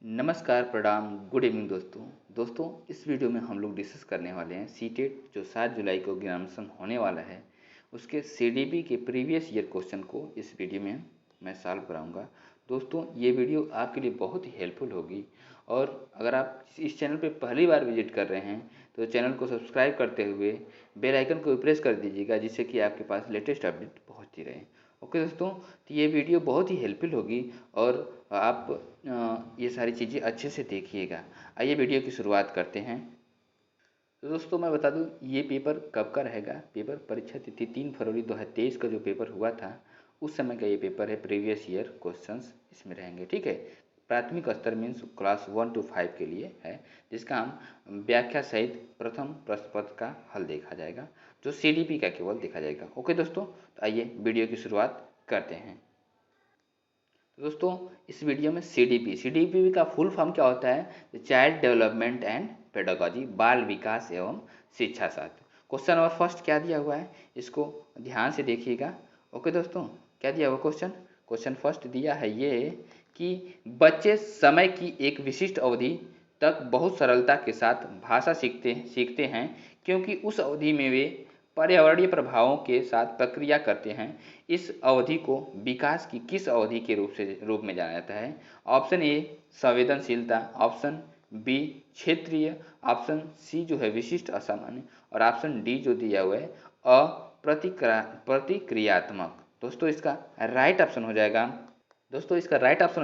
नमस्कार, प्रणाम, good evening दोस्तों। इस वीडियो में हम लोग डिस्कस करने वाले हैं सीटेट जो 7 जुलाई को एग्जामिनेशन होने वाला है उसके सीडीपी के प्रीवियस ईयर क्वेश्चन को इस वीडियो में मैं सॉल्व कराऊंगा। दोस्तों, ये वीडियो आपके लिए बहुत ही हेल्पफुल होगी और अगर आप इस चैनल पर पहली बार विजिट कर रहे हैं तो चैनल को सब्सक्राइब करते हुए बेल आइकन को प्रेस कर दीजिएगा, जिससे कि आपके पास लेटेस्ट अपडेट पहुँचती रहे। ओके दोस्तों, तो ये वीडियो बहुत ही हेल्पफुल होगी और आप ये सारी चीज़ें अच्छे से देखिएगा। आइए वीडियो की शुरुआत करते हैं। तो दोस्तों, मैं बता दूं ये पेपर कब का रहेगा। पेपर परीक्षा तिथि 3 फरवरी 2023 का जो पेपर हुआ था उस समय का ये पेपर है। प्रीवियस ईयर क्वेश्चंस इसमें रहेंगे, ठीक है। प्राथमिक स्तर मीन्स क्लास 1 to 5 के लिए है, जिसका हम व्याख्या सहित प्रथम प्रश्न पत्र का हल देखा जाएगा, जो सीडीपी का केवल देखा जाएगा। ओके दोस्तों, तो आइए वीडियो की शुरुआत करते हैं। तो दोस्तों, इस वीडियो में सीडीपी का फुल फॉर्म क्या होता है? चाइल्ड डेवलपमेंट एंड पेडागॉजी, बाल विकास एवं शिक्षा शास्त्र। क्वेश्चन नंबर फर्स्ट क्या दिया हुआ है, इसको ध्यान से देखिएगा। ओके दोस्तों, क्या दिया हुआ क्वेश्चन फर्स्ट दिया है ये कि बच्चे समय की एक विशिष्ट अवधि तक बहुत सरलता के साथ भाषा सीखते हैं क्योंकि उस अवधि में वे पर्यावरणीय प्रभावों के साथ प्रक्रिया करते हैं। इस अवधि को विकास की किस अवधि के रूप में जाना जाता है? ऑप्शन ए संवेदनशीलता, ऑप्शन बी क्षेत्रीय, ऑप्शन सी जो है विशिष्ट असामान्य, और ऑप्शन डी जो दिया हुआ है प्रतिक्रियात्मक। दोस्तों, इसका राइट ऑप्शन हो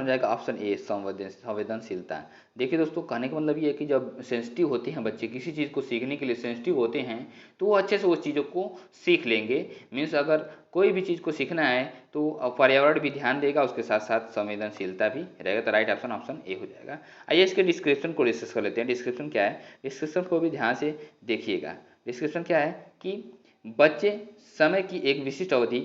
जाएगा ऑप्शन ए संवेदनशीलता। देखिए दोस्तों, कहने का मतलब ये है कि जब सेंसिटिव होते हैं बच्चे, किसी चीज़ को सीखने के लिए सेंसिटिव होते हैं तो वो अच्छे से उस चीज़ों को सीख लेंगे। मीन्स अगर कोई भी चीज़ को सीखना है तो पर्यावरण भी ध्यान देगा, उसके साथ साथ संवेदनशीलता भी रहेगा। तो राइट ऑप्शन ए हो जाएगा। आइए इसके डिस्क्रिप्शन को डिस्कस कर लेते हैं। डिस्क्रिप्शन क्या है, डिस्क्रिप्शन को भी ध्यान से देखिएगा। डिस्क्रिप्शन क्या है कि बच्चे समय की एक विशिष्ट अवधि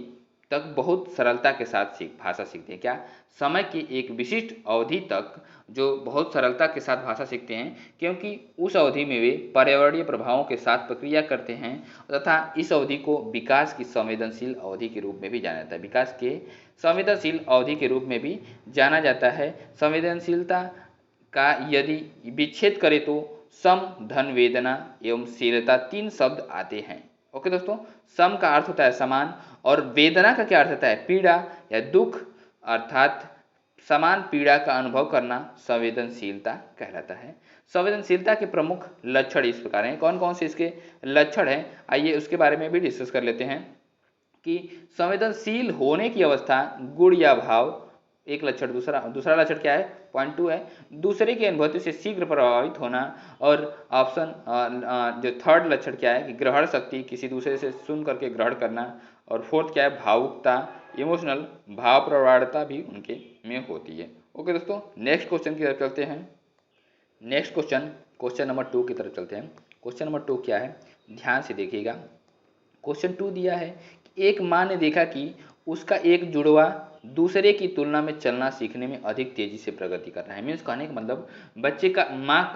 तक बहुत सरलता के साथ भाषा सीखते हैं। क्या? समय की एक विशिष्ट अवधि तक जो बहुत सरलता के साथ भाषा सीखते हैं क्योंकि उस अवधि में वे पर्यावरणीय प्रभावों के साथ प्रक्रिया करते हैं तथा इस अवधि को विकास की संवेदनशील अवधि के रूप में भी जाना जाता है। विकास के संवेदनशील अवधि के रूप में भी जाना जाता है। संवेदनशीलता का यदि विच्छेद करें तो सम, धन, वेदना एवं शीलता 3 शब्द आते हैं। ओके दोस्तों, सम का अर्थ होता है समान और वेदना का क्या अर्थ होता है? पीड़ा या दुख, अर्थात समान पीड़ा का अनुभव करना संवेदनशीलता कहलाता है। संवेदनशीलता के प्रमुख लक्षण इस प्रकार हैं। कौन कौन से इसके लक्षण हैं, आइए उसके बारे में भी डिस्कस कर लेते हैं कि संवेदनशील होने की अवस्था, गुण या भाव एक लक्षण। दूसरा लक्षण क्या है? पॉइंट 2 है दूसरे की अनुभूति से शीघ्र प्रभावित होना। और ऑप्शन जो थर्ड लक्षण क्या है कि ग्रहण शक्ति, किसी दूसरे से सुन करके ग्रहण करना। और फोर्थ क्या है? भावुकता, इमोशनल, भाव प्रवणता भी उनके में होती है। ओके दोस्तों, नेक्स्ट क्वेश्चन की तरफ चलते हैं। नेक्स्ट क्वेश्चन नंबर 2 की तरफ चलते हैं। क्वेश्चन नंबर 2 क्या है, ध्यान से देखिएगा। क्वेश्चन 2 दिया है कि एक माँ ने देखा कि उसका एक जुड़वा दूसरे की तुलना में चलना सीखने में अधिक तेजी से प्रगति कर रहा है। मीन्स कहने का मतलब बच्चे का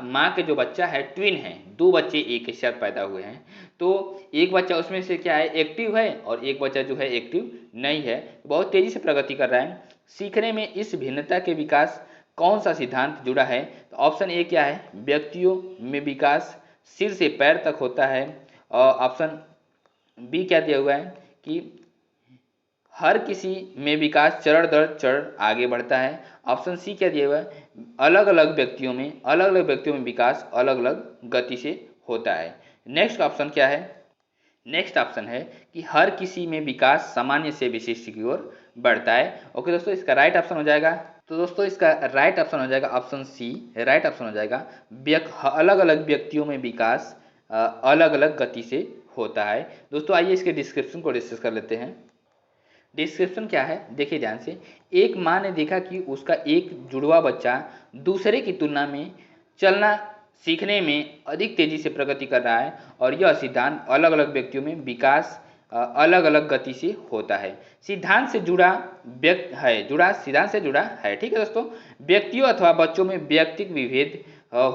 माँ के जो बच्चा है, ट्विन है, 2 बच्चे एक ही साथ पैदा हुए हैं, तो एक बच्चा उसमें से क्या है? एक्टिव है और एक बच्चा जो है एक्टिव नहीं है, बहुत तेजी से प्रगति कर रहा है। सीखने में इस भिन्नता के विकास कौन सा सिद्धांत जुड़ा है? तो ऑप्शन ए क्या है? व्यक्तियों में विकास सिर से पैर तक होता है। और ऑप्शन बी क्या दिया हुआ है कि हर किसी में विकास चरण दर चरण आगे बढ़ता है। ऑप्शन सी क्या दिया हुआ है? अलग अलग व्यक्तियों में विकास अलग अलग गति से होता है। नेक्स्ट ऑप्शन क्या है? नेक्स्ट ऑप्शन है कि हर किसी में विकास सामान्य से विशिष्ट की ओर बढ़ता है। ओके दोस्तों, इसका राइट ऑप्शन हो जाएगा। तो दोस्तों, इसका राइट ऑप्शन हो जाएगा ऑप्शन सी। राइट ऑप्शन हो जाएगा अलग अलग व्यक्तियों में विकास अलग अलग गति से होता है। दोस्तों, आइए इसके डिस्क्रिप्शन को डिस्कस कर लेते हैं। डिस्क्रिप्शन क्या है, देखिए ध्यान से। एक माँ ने देखा कि उसका एक जुड़वा बच्चा दूसरे की तुलना में चलना सीखने में अधिक तेजी से प्रगति कर रहा है और यह सिद्धांत अलग अलग व्यक्तियों में विकास अलग अलग गति से होता है। सिद्धांत से जुड़ा सिद्धांत से जुड़ा है, ठीक है दोस्तों। व्यक्तियों अथवा बच्चों में व्यक्तिगत विभेद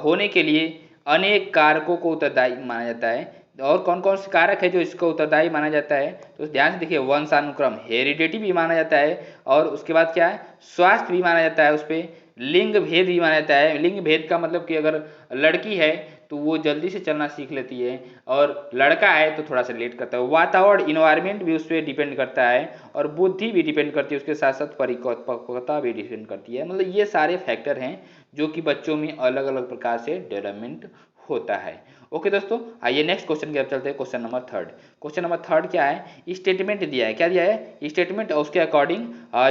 होने के लिए अनेक कारकों को उत्तरदायी माना जाता है। और कौन कौन से कारक है जो इसको उत्तरदायी माना जाता है? तो ध्यान से देखिए, वंशानुक्रम, हेरिडिटी भी माना जाता है। और उसके बाद क्या है? स्वास्थ्य भी माना जाता है उस पर। लिंग भेद भी माना जाता है। लिंग भेद का मतलब कि अगर लड़की है तो वो जल्दी से चलना सीख लेती है और लड़का है तो थोड़ा सा लेट करता है। वातावरण इन्वायरमेंट भी उस पर डिपेंड करता है और बुद्धि भी डिपेंड करती है, उसके साथ साथ परिपक्वता भी डिपेंड करती है। मतलब ये सारे फैक्टर हैं जो कि बच्चों में अलग अलग प्रकार से डेवलपमेंट होता है। ओके दोस्तों, आइए नेक्स्ट क्वेश्चन की तरफ चलते हैं। Question number third. Question number third क्या है, स्टेटमेंट दिया है। क्या दिया है, स्टेटमेंट, और उसके अकॉर्डिंग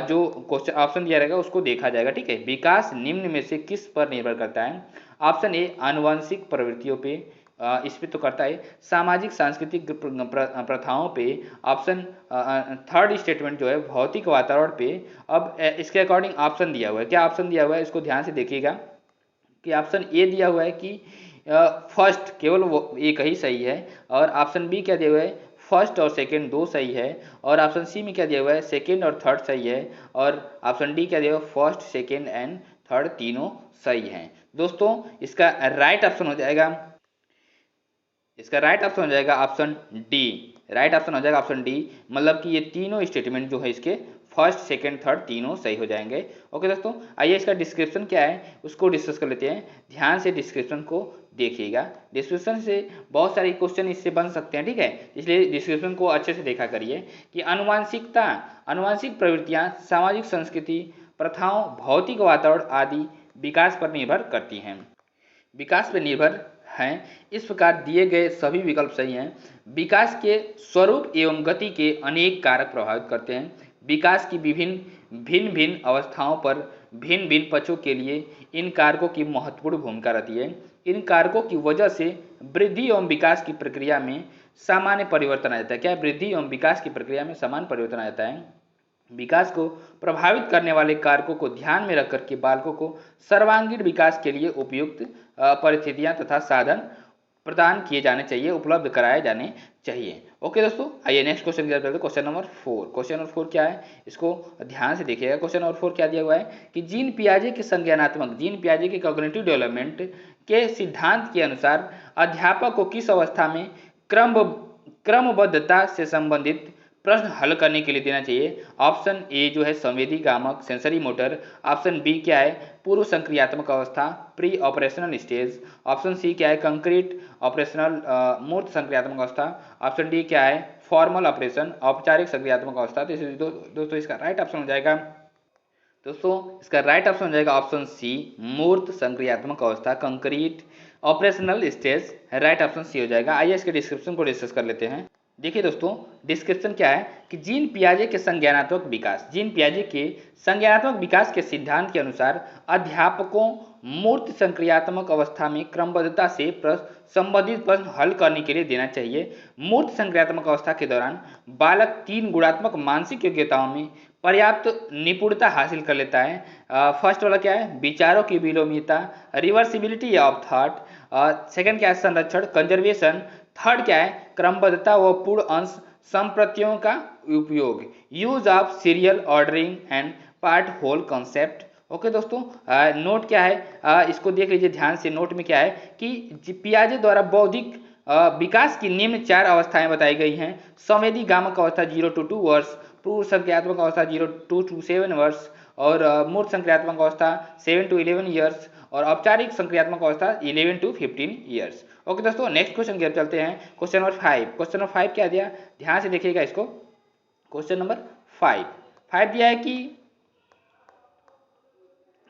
जो क्वेश्चन ऑप्शन दिया रहेगा उसको देखा जाएगा। ठीक है, विकास निम्न में से किस पर निर्भर करता है। ऑप्शन ए आनुवंशिक प्रवृत्तियों पे, इस पे तो करता है। सामाजिक सांस्कृतिक प्रथाओं पे। ऑप्शन थर्ड स्टेटमेंट जो है भौतिक वातावरण पे। अब इसके अकॉर्डिंग ऑप्शन दिया हुआ है। क्या ऑप्शन दिया हुआ है, इसको ध्यान से देखिएगा कि ऑप्शन ए दिया हुआ है कि फर्स्ट केवल वो एक ही सही है, और ऑप्शन बी क्या दिया हुआ है, फर्स्ट और सेकंड दो सही है, और ऑप्शन सी में क्या दिया हुआ है, सेकंड और थर्ड सही है, और ऑप्शन डी क्या दिया हुआ है, फर्स्ट सेकंड एंड थर्ड तीनों सही हैं। दोस्तों इसका राइट ऑप्शन हो जाएगा, इसका राइट ऑप्शन हो जाएगा ऑप्शन डी। राइट ऑप्शन हो जाएगा ऑप्शन डी, मतलब कि ये तीनों स्टेटमेंट जो है इसके फर्स्ट सेकंड थर्ड तीनों सही हो जाएंगे। ओके दोस्तों, आइए इसका डिस्क्रिप्शन क्या है उसको डिस्कस कर लेते हैं। ध्यान से डिस्क्रिप्शन को देखिएगा, डिस्क्रिप्शन से बहुत सारे क्वेश्चन इससे बन सकते हैं। ठीक है, इसलिए डिस्क्रिप्शन को अच्छे से देखा करिए कि अनुवांशिकता, अनुवांशिक प्रवृत्तियां सामाजिक संस्कृति प्रथाओं भौतिक वातावरण आदि विकास पर निर्भर करती हैं, विकास पर निर्भर हैं। इस प्रकार दिए गए सभी विकल्प सही हैं। विकास के स्वरूप एवं गति के अनेक कारक प्रभावित करते हैं। विकास की भिन्न भिन्न अवस्थाओं पर भिन्न भिन्न पक्षों के लिए इन कारकों की महत्वपूर्ण भूमिका रहती है। इन कारकों की वजह से वृद्धि एवं विकास की प्रक्रिया में सामान्य परिवर्तन आ जाता है। क्या वृद्धि एवं विकास की प्रक्रिया में सामान्य परिवर्तन आ जाता है। विकास को प्रभावित करने वाले कारकों को ध्यान में रखकर के बालकों को सर्वांगीण विकास के लिए उपयुक्त परिस्थितियां तथा साधन प्रदान किए जाने चाहिए, उपलब्ध कराए जाने चाहिए। ओके दोस्तों, आइए नेक्स्ट क्वेश्चन की तरफ चलते हैं। Question number 4। क्वेश्चन नंबर 4 क्या है, इसको ध्यान से देखिएगा। क्वेश्चन नंबर 4 क्या दिया हुआ है कि जीन पियाजे के संज्ञानात्मक, जीन पियाजे के कॉग्निटिव डेवलपमेंट के सिद्धांत के अनुसार अध्यापक को किस अवस्था में क्रमबद्धता से संबंधित प्रश्न हल करने के लिए देना चाहिए। ऑप्शन ए जो है संवेदी गामक सेंसरी मोटर, ऑप्शन बी क्या है पूर्व संक्रियात्मक अवस्था pre operational stage, option C क्या है कंक्रीट ऑपरेशनल मूर्त संक्रियात्मक अवस्था, ऑप्शन डी क्या है फॉर्मल ऑपरेशन औपचारिक संक्रियात्मक अवस्था। तो दोस्तों इसका राइट ऑप्शन हो जाएगा, दोस्तों इसका राइट ऑप्शन हो जाएगा ऑप्शन सी मूर्त संक्रियात्मक अवस्था concrete operational stage. Right option C हो जाएगा। आइए इसके डिस्क्रिप्शन को डिस्कस कर लेते हैं। देखिए दोस्तों डिस्क्रिप्शन क्या है कि जीन पियाजे के संज्ञानात्मक विकास, जीन पियाजे के संज्ञानात्मक विकास के सिद्धांत के अनुसार अध्यापकों मूर्त संक्रियात्मक अवस्था में क्रमबद्धता से संबंधित प्रश्न हल करने के लिए देना चाहिए। मूर्त संक्रियात्मक अवस्था के दौरान बालक 3 गुणात्मक मानसिक योग्यताओं में पर्याप्त निपुणता हासिल कर लेता है। फर्स्ट वाला क्या है विचारों की विलोमिता रिवर्सिबिलिटी ऑफ थॉट, सेकंड क्या है संरक्षण कंजर्वेशन, थर्ड क्या है क्रमबद्धता व पूर्ण अंश संप्रतियों का उपयोग use of serial ordering and part whole concept. Okay दोस्तों, नोट क्या है इसको देख लीजिए ध्यान से। नोट में क्या है कि पियाजे द्वारा बौद्धिक विकास की निम्न 4 अवस्थाएं बताई गई हैं। संवेदी गामक अवस्था 0 to 2 वर्ष, पूर्व संक्रियात्मक अवस्था 0 to 7 वर्ष, और मूर्त संक्रियात्मक अवस्था 7 to 11 ईयर्स, और औपचारिक संक्रियात्मक अवस्था 11 to 15 ईयर्स। ओके दोस्तों नेक्स्ट क्वेश्चन की तरफ चलते हैं। Question number 5। क्वेश्चन नंबर 5 क्या दिया, ध्यान से देखिएगा इसको। क्वेश्चन नंबर 5 दिया है कि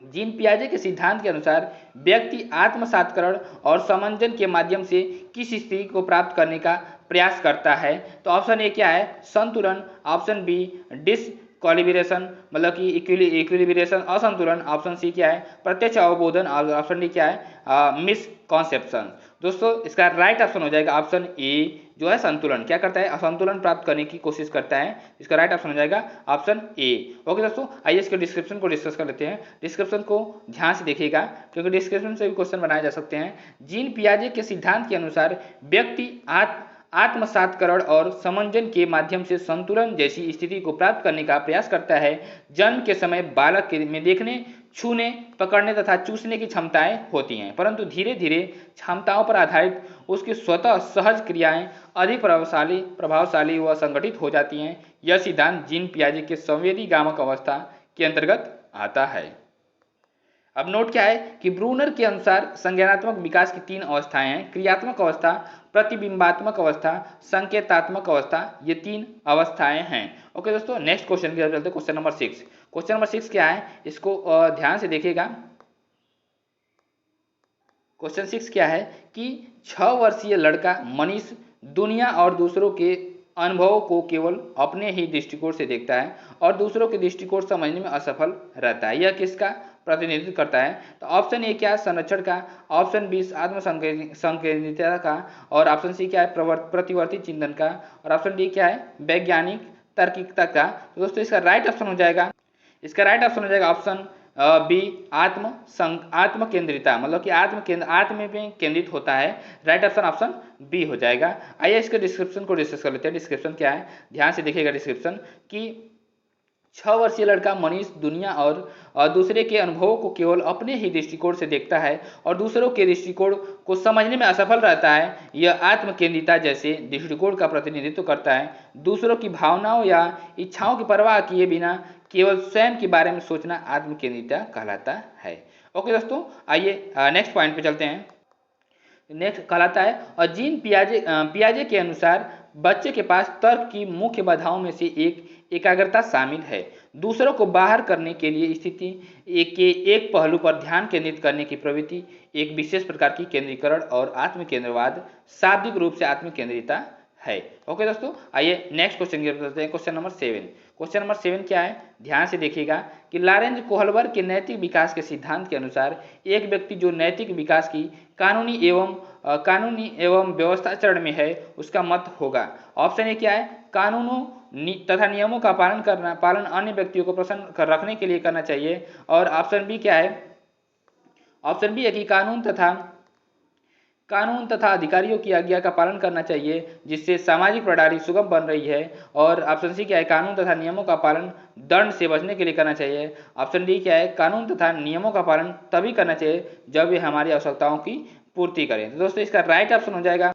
जीन पियाजे के सिद्धांत के अनुसार व्यक्ति आत्मसात्करण और समंजन के माध्यम से किस स्थिति को प्राप्त करने का प्रयास करता है। तो ऑप्शन ए क्या है संतुलन, ऑप्शन बी डिसक्वालिब्रेशन मतलब कि इक्विलिब्रेशन असंतुलन, ऑप्शन सी क्या है प्रत्यक्ष अवबोधन, और ऑप्शन डी क्या है मिसकॉन्सेप्शन। दोस्तों इसका राइट ऑप्शन हो जाएगा ऑप्शन ए जो है संतुलन, क्या करता है असंतुलन प्राप्त करने की कोशिश करता है। इसका राइट ऑप्शन हो जाएगा ऑप्शन ए। ओके दोस्तों आइए इसके डिस्क्रिप्शन को डिस्कस कर लेते हैं। डिस्क्रिप्शन को ध्यान से देखिएगा क्योंकि डिस्क्रिप्शन से भी क्वेश्चन बनाए जा सकते हैं। जीन पियाजे के सिद्धांत के अनुसार व्यक्ति आत्मसात्करण और समंजन के माध्यम से संतुलन जैसी स्थिति को प्राप्त करने का प्रयास करता है। जन्म के समय बालक में देखने छूने पकड़ने तथा चूसने की क्षमताएं होती हैं, परंतु धीरे धीरे क्षमताओं पर आधारित उसकी स्वतः सहज क्रियाएं अधिक प्रभावशाली व संगठित हो जाती हैं। यह सिद्धांत जीन पियाजे के संवेदी गामक अवस्था के अंतर्गत आता है। अब नोट क्या है कि ब्रूनर के अनुसार संज्ञानात्मक विकास की 3 अवस्थाएं हैं, क्रियात्मक अवस्था, प्रतिबिंबात्मक अवस्था, संकेतात्मक अवस्था, ये 3 अवस्थाएं हैं। ओके दोस्तों, नेक्स्ट क्वेश्चन की तरफ चलते हैं, क्वेश्चन नंबर 6। क्वेश्चन नंबर 6 क्या है, इसको ध्यान से देखिएगा। क्वेश्चन 6 क्या है कि 6 वर्षीय लड़का मनीष दुनिया और दूसरों के अनुभवों को केवल अपने ही दृष्टिकोण से देखता है और दूसरों के दृष्टिकोण समझने में असफल रहता है। यह किसका प्रतिनिधित्व करता है? तो ऑप्शन ए क्या है, संरक्षण का, ऑप्शन बी आत्म संकेंद्रितता का, और ऑप्शन सी क्या है, प्रतिवर्ती चिंतन का, और ऑप्शन डी क्या है, वैज्ञानिक तार्किकता का। तो दोस्तों इसका राइट ऑप्शन हो जाएगा, इसका राइट ऑप्शन हो जाएगा ऑप्शन बी, आत्म केंद्रिता, मतलब कि आत्म में केंद्रित होता है। राइट ऑप्शन ऑप्शन बी हो जाएगा। आइए इसके डिस्क्रिप्शन को डिस्कस कर लेते हैं। डिस्क्रिप्शन क्या है, ध्यान से देखिएगा डिस्क्रिप्शन कि 6 वर्षीय लड़का मनीष दुनिया और दूसरे के अनुभवों को केवल अपने ही दृष्टिकोण से देखता है और दूसरों के दृष्टिकोण को समझने में असफल रहता है। यह आत्मकेंद्रिता जैसे दृष्टिकोण का प्रतिनिधित्व करता है। दूसरों की भावनाओं या इच्छाओं की परवाह किए बिना केवल स्वयं के बारे में सोचना आत्मकेंद्रिता कहलाता है। ओके दोस्तों, आइए नेक्स्ट पॉइंट पे चलते हैं। नेक्स्ट कहलाता है, और जीन पियाजे के अनुसार बच्चे के पास तर्क की मुख्य बाधाओं में से एक एकाग्रता शामिल है। दूसरों को बाहर करने के लिए स्थिति के एक पहलू पर ध्यान केंद्रित करने की प्रवृत्ति एक विशेष प्रकार की केंद्रीकरण और आत्मकेंद्रवाद शाब्दिक रूप से आत्मकेंद्रिता है। ओके दोस्तों, आइए नेक्स्ट क्वेश्चन की तरफ चलते हैं। Question number 7। क्वेश्चन नंबर 7 क्या है, ध्यान से देखिएगा कि लॉरेंज कोहलबर्ग के नैतिक विकास के सिद्धांत के अनुसार एक व्यक्ति जो नैतिक विकास की कानूनी एवं व्यवस्था चरण में है उसका मत होगा। ऑप्शन ए क्या है, कानूनों तथा नियमों का पालन अन्य व्यक्तियों को प्रसन्न रखने के लिए करना चाहिए, और ऑप्शन बी क्या है, ऑप्शन बी है कि कानून तथा अधिकारियों की आज्ञा का पालन करना चाहिए जिससे सामाजिक प्रणाली सुगम बन रही है, और ऑप्शन सी क्या है, कानून तथा नियमों का पालन दंड से बचने के लिए करना चाहिए। ऑप्शन डी क्या है, कानून तथा नियमों का पालन तभी करना चाहिए जब वे हमारी आवश्यकताओं की पूर्ति करें। तो दोस्तों इसका राइट ऑप्शन हो जाएगा,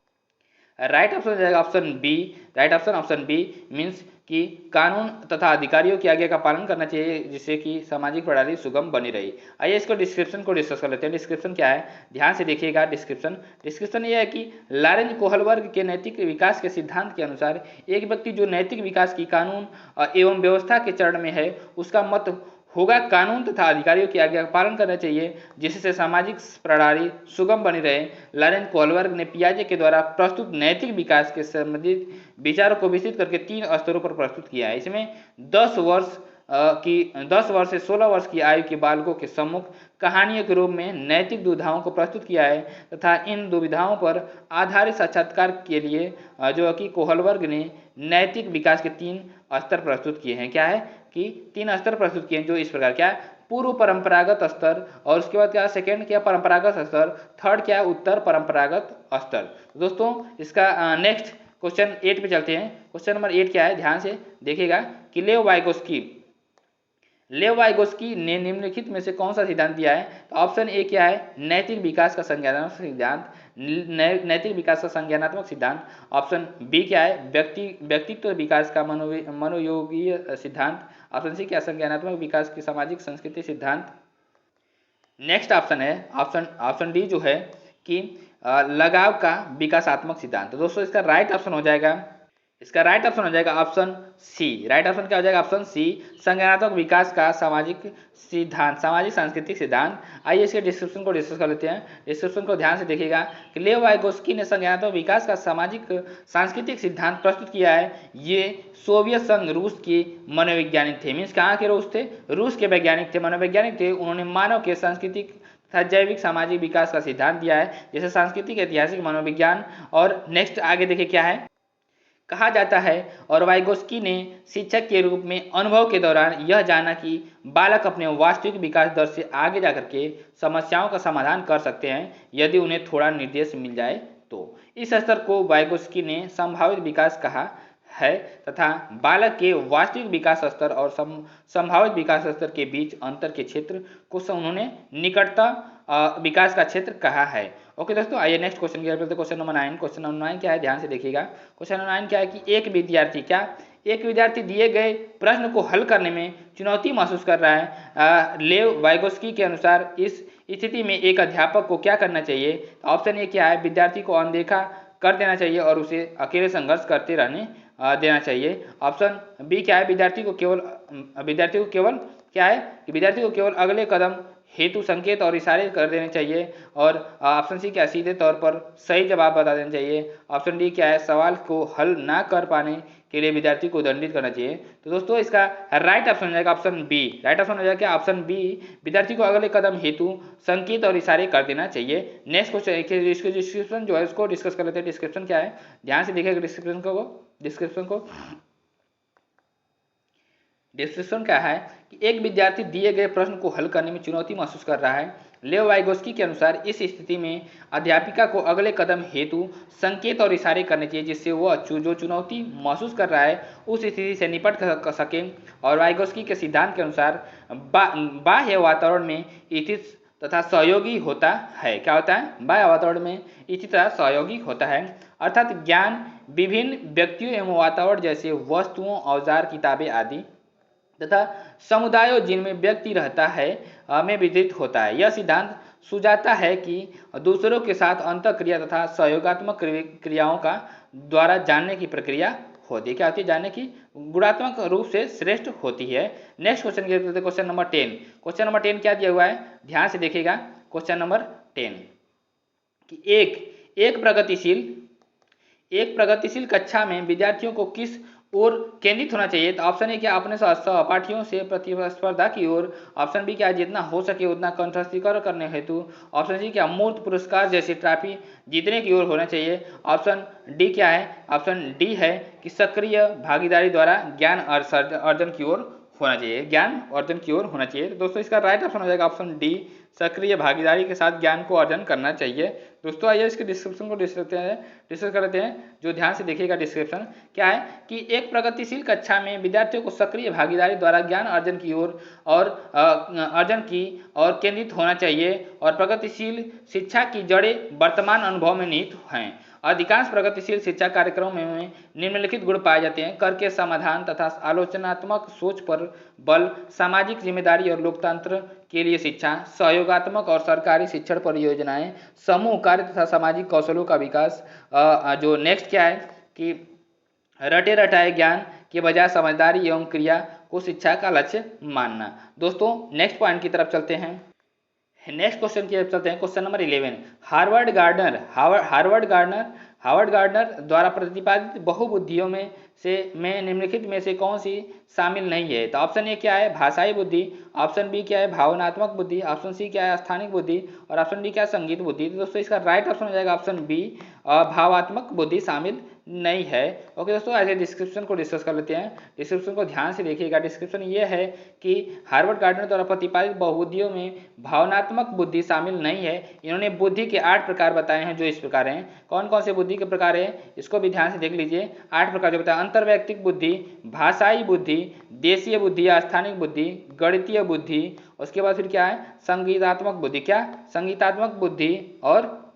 राइट ऑप्शन हो जाएगा option B. Right option B means कि कानून तथा अधिकारियों की आज्ञा का पालन करना चाहिए जिससे कि सामाजिक प्रणाली सुगम बनी रही। आइए इसको डिस्क्रिप्शन को डिस्कस कर लेते हैं। डिस्क्रिप्शन क्या है, ध्यान से देखिएगा। डिस्क्रिप्शन ये है कि लॉरेंज कोहलबर्ग के नैतिक विकास के सिद्धांत के अनुसार एक व्यक्ति जो नैतिक विकास की कानून एवं व्यवस्था के चरण में है उसका मत होगा कानून तथा अधिकारियों की आज्ञा का पालन करना चाहिए जिससे सामाजिक प्रणाली सुगम बनी रहे। लॉरेंज कोहलबर्ग ने पियाजे के द्वारा प्रस्तुत नैतिक विकास के संबंधित विचारों को विस्तृत करके 3 स्तरों पर प्रस्तुत किया है। इसमें 10 वर्ष से 16 वर्ष की आयु के बालकों के सम्मुख कहानियों के रूप में नैतिक दुविधाओं को प्रस्तुत किया है तथा इन दुविधाओं पर आधारित साक्षात्कार के लिए जो कि कोहलबर्ग ने नैतिक विकास के 3 स्तर प्रस्तुत किए हैं। क्या है कि 3 स्तर प्रस्तुत किए हैं जो इस प्रकार, क्या है, पूर्व परंपरागत स्तर, और उसके बाद क्या सेकंड क्या परंपरागत स्तर, थर्ड क्या उत्तर परंपरागत स्तर। दोस्तों इसका नेक्स्ट क्वेश्चन 8 पे चलते हैं। क्वेश्चन नंबर 8 क्या है, ध्यान से देखिएगा कि लेव वाइगोस्की ने निम्नलिखित में से कौन सा सिद्धांत दिया है। तो ऑप्शन ए क्या है, नैतिक विकास का संज्ञानात्मक सिद्धांत, नैतिक विकास का संज्ञानात्मक सिद्धांत। ऑप्शन बी क्या है, व्यक्तित्व विकास का मनोयोगीय सिद्धांत। ऑप्शन सी क्या, संज्ञानात्मक विकास की सामाजिक संस्कृति सिद्धांत। नेक्स्ट ऑप्शन है ऑप्शन डी जो है कि लगाव का विकासात्मक सिद्धांत। तो दोस्तों इसका राइट ऑप्शन हो जाएगा, इसका राइट ऑप्शन हो जाएगा ऑप्शन सी। राइट ऑप्शन क्या हो जाएगा, ऑप्शन सी, संज्ञानात्मक विकास का सामाजिक सांस्कृतिक सिद्धांत। आइए इसके डिस्क्रिप्शन को डिस्कस कर लेते हैं। डिस्क्रिप्शन को ध्यान से देखिएगा कि लेव वाइगोस्की ने संज्ञानात्मक विकास का सामाजिक सांस्कृतिक सिद्धांत प्रस्तुत किया है। ये सोवियत संघ रूस के मनोवैज्ञानिक थे, मीन्स कहाँ के रूस थे, रूस के वैज्ञानिक थे, मनोवैज्ञानिक थे। उन्होंने मानव के सांस्कृतिक तथा जैविक सामाजिक विकास का सिद्धांत दिया है जैसे सांस्कृतिक, ऐतिहासिक, मनोविज्ञान। और नेक्स्ट आगे देखिए क्या है, कहा जाता है, और वाइगोस्की ने शिक्षक के रूप में अनुभव के दौरान यह जाना कि बालक अपने वास्तविक विकास दर से आगे जाकर के समस्याओं का समाधान कर सकते हैं यदि उन्हें थोड़ा निर्देश मिल जाए तो। इस स्तर को वाइगोस्की ने संभावित विकास कहा है तथा बालक के वास्तविक विकास स्तर और संभावित विकास स्तर के बीच अंतर के क्षेत्र को उन्होंने निकटता विकास का क्षेत्र कहा है। ओके दोस्तों, आइए नेक्स्ट क्वेश्चन की तरफ चलते हैं। Question number 9। क्वेश्चन नंबर 9 क्या है, ध्यान से देखिएगा। क्वेश्चन नंबर 9 क्या है कि एक एक विद्यार्थी दिए गए प्रश्न को हल करने में चुनौती महसूस कर रहा है। लेव वाइगोस्की के अनुसार इस स्थिति में एक अध्यापक को क्या करना चाहिए? ऑप्शन ए क्या है, विद्यार्थी को अनदेखा कर देना चाहिए और उसे अकेले संघर्ष करते रहने देना चाहिए। ऑप्शन बी क्या है, विद्यार्थी को केवल क्या है कि विद्यार्थी को केवल अगले कदम हेतु संकेत और इशारे कर देने चाहिए। और ऑप्शन सी क्या है, सीधे तौर पर सही जवाब बता देना चाहिए। ऑप्शन डी क्या है, सवाल को हल ना कर पाने के लिए विद्यार्थी को दंडित करना चाहिए। तो दोस्तों इसका राइट ऑप्शन हो जाएगा ऑप्शन बी। राइट ऑप्शन हो जाएगा क्या, ऑप्शन बी, विद्यार्थी को अगले कदम हेतु संकेत और इशारे कर देना चाहिए। नेक्स्ट क्वेश्चन, इसके डिस्क्रिप्शन जो है उसको डिस्कस कर लेते हैं। डिस्क्रिप्शन क्या है, ध्यान से देखिएगा डिस्क्रिप्शन को। डिस्क्रिप्शन क्या है कि एक विद्यार्थी दिए गए प्रश्न को हल करने में चुनौती महसूस कर रहा है। लेव वाइगोस्की के अनुसार इस स्थिति में अध्यापिका को अगले कदम हेतु संकेत और इशारे करने चाहिए जिससे वह जो चुनौती महसूस कर रहा है उस स्थिति से निपट कर सके। और वाइगोस्की के सिद्धांत के अनुसार बाह्य वातावरण में स्थित तथा सहयोगी होता है। क्या होता है? बाह्य वातावरण में स्थित तथा सहयोगी होता है, अर्थात ज्ञान विभिन्न व्यक्तियों एवं वातावरण जैसे वस्तुओं, औजार, किताबें आदि तथा समुदायों जिनमें व्यक्ति रहता है में वितरित होता है। यह सिद्धांत सुझाता है कि दूसरों के साथ अंतःक्रिया तथा सहयोगात्मक क्रियाओं का द्वारा जानने की प्रक्रिया होती है। क्या होती है? जानने की गुणात्मक रूप से श्रेष्ठ होती है। नेक्स्ट क्वेश्चन की तरफ क्वेश्चन नंबर 10। क्वेश्चन नंबर 10 क्या दिया हुआ है, ध्यान से देखिएगा। क्वेश्चन नंबर 10 कि एक प्रगतिशील कक्षा में विद्यार्थियों को किस ओर केंद्रित होना चाहिए? तो ऑप्शन ए क्या, अपने सहपाठियों से प्रतिस्पर्धा की ओर। ऑप्शन बी क्या, जितना हो सके उतना कंठस्थ करने हेतु। ऑप्शन सी क्या, मूर्त पुरस्कार जैसे ट्रॉफी जीतने की ओर होना चाहिए। ऑप्शन डी क्या है, ऑप्शन डी है कि सक्रिय भागीदारी द्वारा ज्ञान अर्जन की ओर होना चाहिए, ज्ञान अर्जन की ओर होना चाहिए। तो दोस्तों इसका राइट ऑप्शन हो जाएगा ऑप्शन डी, सक्रिय भागीदारी के साथ ज्ञान को अर्जन करना चाहिए। दोस्तों आइए इसके डिस्क्रिप्शन को डिस्कस कर लेते हैं। जो ध्यान से देखिएगा डिस्क्रिप्शन क्या है कि एक प्रगतिशील कक्षा में विद्यार्थियों को सक्रिय भागीदारी द्वारा ज्ञान अर्जन की ओर और केंद्रित होना चाहिए। और प्रगतिशील शिक्षा की जड़ें वर्तमान अनुभव में निहित हैं। अधिकांश प्रगतिशील शिक्षा कार्यक्रमों में निम्नलिखित गुण पाए जाते हैं: कर के समाधान तथा आलोचनात्मक सोच पर बल, सामाजिक जिम्मेदारी और लोकतंत्र के लिए शिक्षा, सहयोगात्मक और सरकारी शिक्षण परियोजनाएं, समूह कार्य तथा सामाजिक कौशलों का विकास। जो नेक्स्ट क्या है कि रटे रटाए ज्ञान के बजाय समझदारी एवं क्रिया को शिक्षा का लक्ष्य मानना। दोस्तों नेक्स्ट पॉइंट की तरफ चलते हैं। नेक्स्ट क्वेश्चन की तरफ चलते हैं। क्वेश्चन नंबर 11, हार्वर्ड गार्डनर द्वारा प्रतिपादित बहुबुद्धियों में निम्नलिखित में से कौन सी शामिल नहीं है? तो ऑप्शन ए क्या है, भाषाई बुद्धि। ऑप्शन बी क्या है, भावनात्मक बुद्धि। ऑप्शन सी क्या है, स्थानिक बुद्धि। और ऑप्शन डी क्या है, संगीत बुद्धि। तो दोस्तों इसका राइट ऑप्शन हो जाएगा ऑप्शन बी, भावात्मक बुद्धि शामिल नहीं है। ओके दोस्तों, ऐसे डिस्क्रिप्शन को डिस्कस कर लेते हैं। डिस्क्रिप्शन को ध्यान से देखिएगा। डिस्क्रिप्शन ये है कि हार्वर्ड गार्डनर द्वारा प्रतिपादित बहुबुद्धियों में भावनात्मक बुद्धि शामिल नहीं है। इन्होंने बुद्धि के 8 प्रकार बताए हैं, जो इस प्रकार हैं। कौन कौन से बुद्धि के प्रकार हैं इसको भी ध्यान से देख लीजिए। 8 प्रकार जो बताया: अंतर्वैयक्तिक बुद्धि, भाषाई बुद्धि, देशीय बुद्धि या स्थानिक बुद्धि, गणितीय बुद्धि, उसके बाद फिर क्या है, संगीतात्मक बुद्धि। क्या? संगीतात्मक बुद्धि और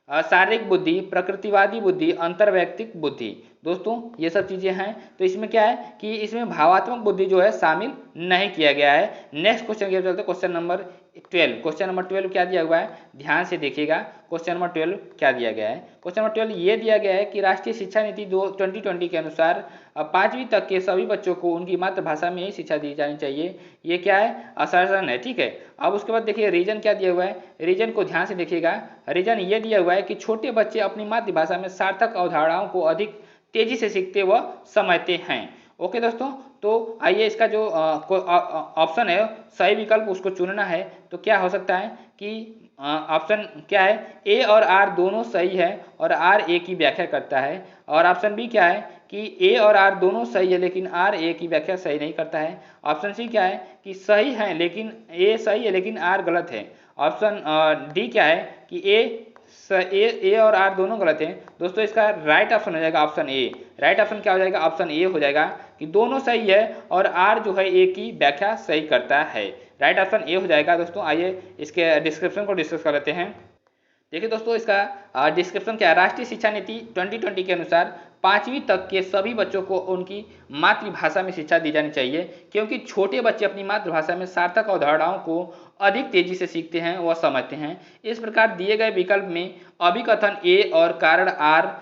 शारीरिक बुद्धि, प्रकृतिवादी बुद्धि, अंतर्वैयक्तिक बुद्धि। दोस्तों ये सब चीजें हैं। तो इसमें क्या है कि इसमें भावात्मक बुद्धि जो है शामिल नहीं किया गया है। नेक्स्ट क्वेश्चन की तरफ चलते हैं। Question number 12। क्वेश्चन नंबर 12 क्या दिया हुआ है, ध्यान से देखिएगा। क्वेश्चन नंबर 12 क्या दिया गया है? क्वेश्चन नंबर 12 ये दिया गया है कि राष्ट्रीय शिक्षा नीति 2020 के अनुसार 5वीं तक के सभी बच्चों को उनकी मातृभाषा में ही शिक्षा दी जानी चाहिए। ये क्या है, असर्जन है। ठीक है, अब उसके बाद देखिए रीजन क्या दिया हुआ है। रीजन को ध्यान से देखिएगा। रीजन ये दिया हुआ है कि छोटे बच्चे अपनी मातृभाषा में सार्थक अवधारणाओं को अधिक तेजी से सीखते व समझते हैं। ओके दोस्तों, तो आइए इसका जो ऑप्शन है सही विकल्प उसको चुनना है। तो क्या हो सकता है कि ऑप्शन क्या है, ए और आर दोनों सही है और आर ए की व्याख्या करता है। और ऑप्शन बी क्या है कि ए और आर दोनों सही है लेकिन आर ए की व्याख्या सही नहीं करता है। ऑप्शन सी क्या है कि सही है लेकिन ए सही है लेकिन आर गलत है। ऑप्शन डी क्या है कि ए और आर दोनों गलत हैं। दोस्तों इसका राइट ऑप्शन हो जाएगा ऑप्शन ए। राइट ऑप्शन क्या हो जाएगा, ऑप्शन ए हो जाएगा कि दोनों सही है और आर जो है ए की व्याख्या सही करता है। राइट ऑप्शन ए हो जाएगा। दोस्तों आइए इसके डिस्क्रिप्शन को डिस्कस कर लेते हैं। देखिए दोस्तों इसका डिस्क्रिप्शन क्या है। राष्ट्रीय शिक्षा नीति 2020 के अनुसार 5वीं तक के सभी बच्चों को उनकी मातृभाषा में शिक्षा दी जानी चाहिए, क्योंकि छोटे बच्चे अपनी मातृभाषा में सार्थक अवधारणाओं को अधिक तेजी से सीखते हैं व समझते हैं। इस प्रकार दिए गए विकल्प में अभिकथन ए और कारण आर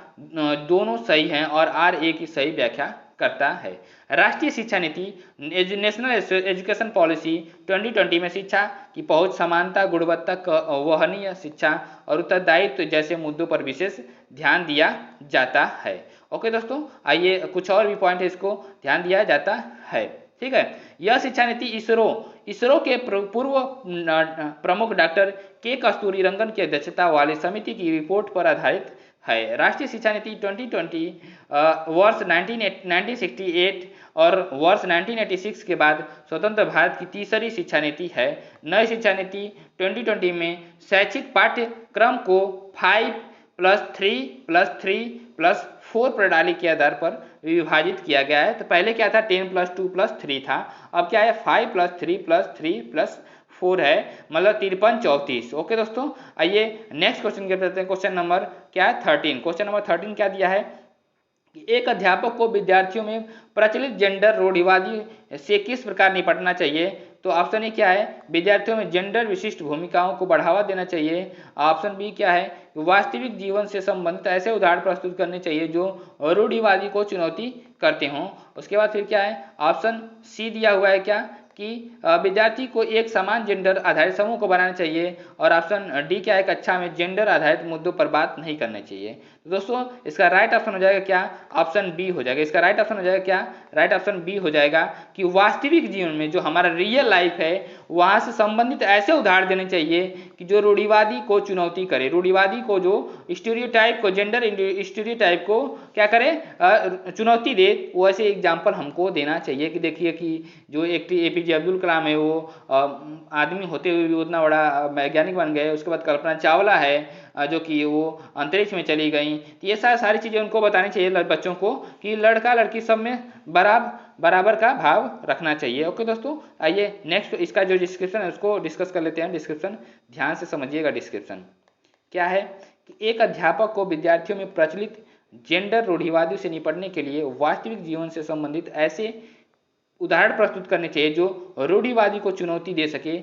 दोनों सही हैं और आर ए की सही व्याख्या करता है। राष्ट्रीय शिक्षा नीति नेशनल एजुकेशन पॉलिसी 2020 में शिक्षा की पहुंच, समानता, गुणवत्ता, वहनीय शिक्षा और उत्तरदायित्व जैसे मुद्दों पर विशेष ध्यान दिया जाता है। ओके दोस्तों, आइए कुछ और भी पॉइंट है इसको ध्यान दिया जाता है। ठीक है, यह शिक्षा नीति इसरो के पूर्व प्रमुख डॉक्टर के कस्तूरी रंगन की अध्यक्षता वाली समिति की रिपोर्ट पर आधारित है। राष्ट्रीय शिक्षा नीति 2020 वर्ष 1968 और वर्ष 1986 के बाद स्वतंत्र भारत की तीसरी शिक्षा नीति है। नई शिक्षा नीति 2020 में शैक्षिक पाठ्यक्रम को 5+3+3+4 प्रणाली के आधार पर विभाजित किया गया है। तो पहले क्या था, 10+2+3 था, अब क्या है 5+3+3+4 है, मतलब 53-34। ओके दोस्तों, आइए नेक्स्ट क्वेश्चन के हैं। क्वेश्चन नंबर क्या है 13। क्वेश्चन नंबर 13 क्या दिया है कि एक अध्यापक को विद्यार्थियों में प्रचलित जेंडर रूढ़िवादी से किस प्रकार निपटना चाहिए। तो ऑप्शन ए क्या है, विद्यार्थियों में जेंडर विशिष्ट भूमिकाओं को बढ़ावा देना चाहिए। ऑप्शन बी क्या है, वास्तविक जीवन से संबंधित ऐसे उदाहरण प्रस्तुत करने चाहिए जो रूढ़िवादी को चुनौती करते हों। उसके बाद फिर क्या है, ऑप्शन सी दिया हुआ है क्या कि विद्यार्थी को एक समान जेंडर आधारित समूह को बनाना चाहिए। और ऑप्शन डी क्या है, कक्षा में जेंडर आधारित मुद्दों पर बात नहीं करना चाहिए। तो दोस्तों इसका राइट ऑप्शन हो जाएगा क्या, ऑप्शन बी हो जाएगा। इसका राइट ऑप्शन हो जाएगा क्या, राइट ऑप्शन बी हो जाएगा कि वास्तविक जीवन में जो हमारा रियल लाइफ है वहां से संबंधित ऐसे उदाहरण देने चाहिए कि जो रूढ़िवादी को चुनौती करे, रूढ़िवादी को जो स्टीरियोटाइप को, जेंडर स्टीरियोटाइप को क्या करे, चुनौती दे, वैसे एग्जाम्पल हमको देना चाहिए। कि देखिए कि जो एक एपीजे अब्दुल कलाम है वो आदमी होते हुए भी उतना बड़ा वैज्ञानिक बन गए। उसके बाद कल्पना चावला है जो कि वो अंतरिक्ष में चली गई। तो ये सारी चीज़ें उनको बतानी चाहिए बच्चों को कि लड़का लड़की सब में बराबर का भाव रखना चाहिए। ओके दोस्तों, आइए नेक्स्ट इसका जो डिस्क्रिप्शन है उसको डिस्कस कर लेते हैं। डिस्क्रिप्शन ध्यान से समझिएगा। डिस्क्रिप्शन क्या है कि एक अध्यापक को विद्यार्थियों में प्रचलित जेंडर रूढ़िवादी से निपटने के लिए वास्तविक जीवन से संबंधित ऐसे उदाहरण प्रस्तुत करने चाहिए जो रूढ़िवादी को चुनौती दे सके।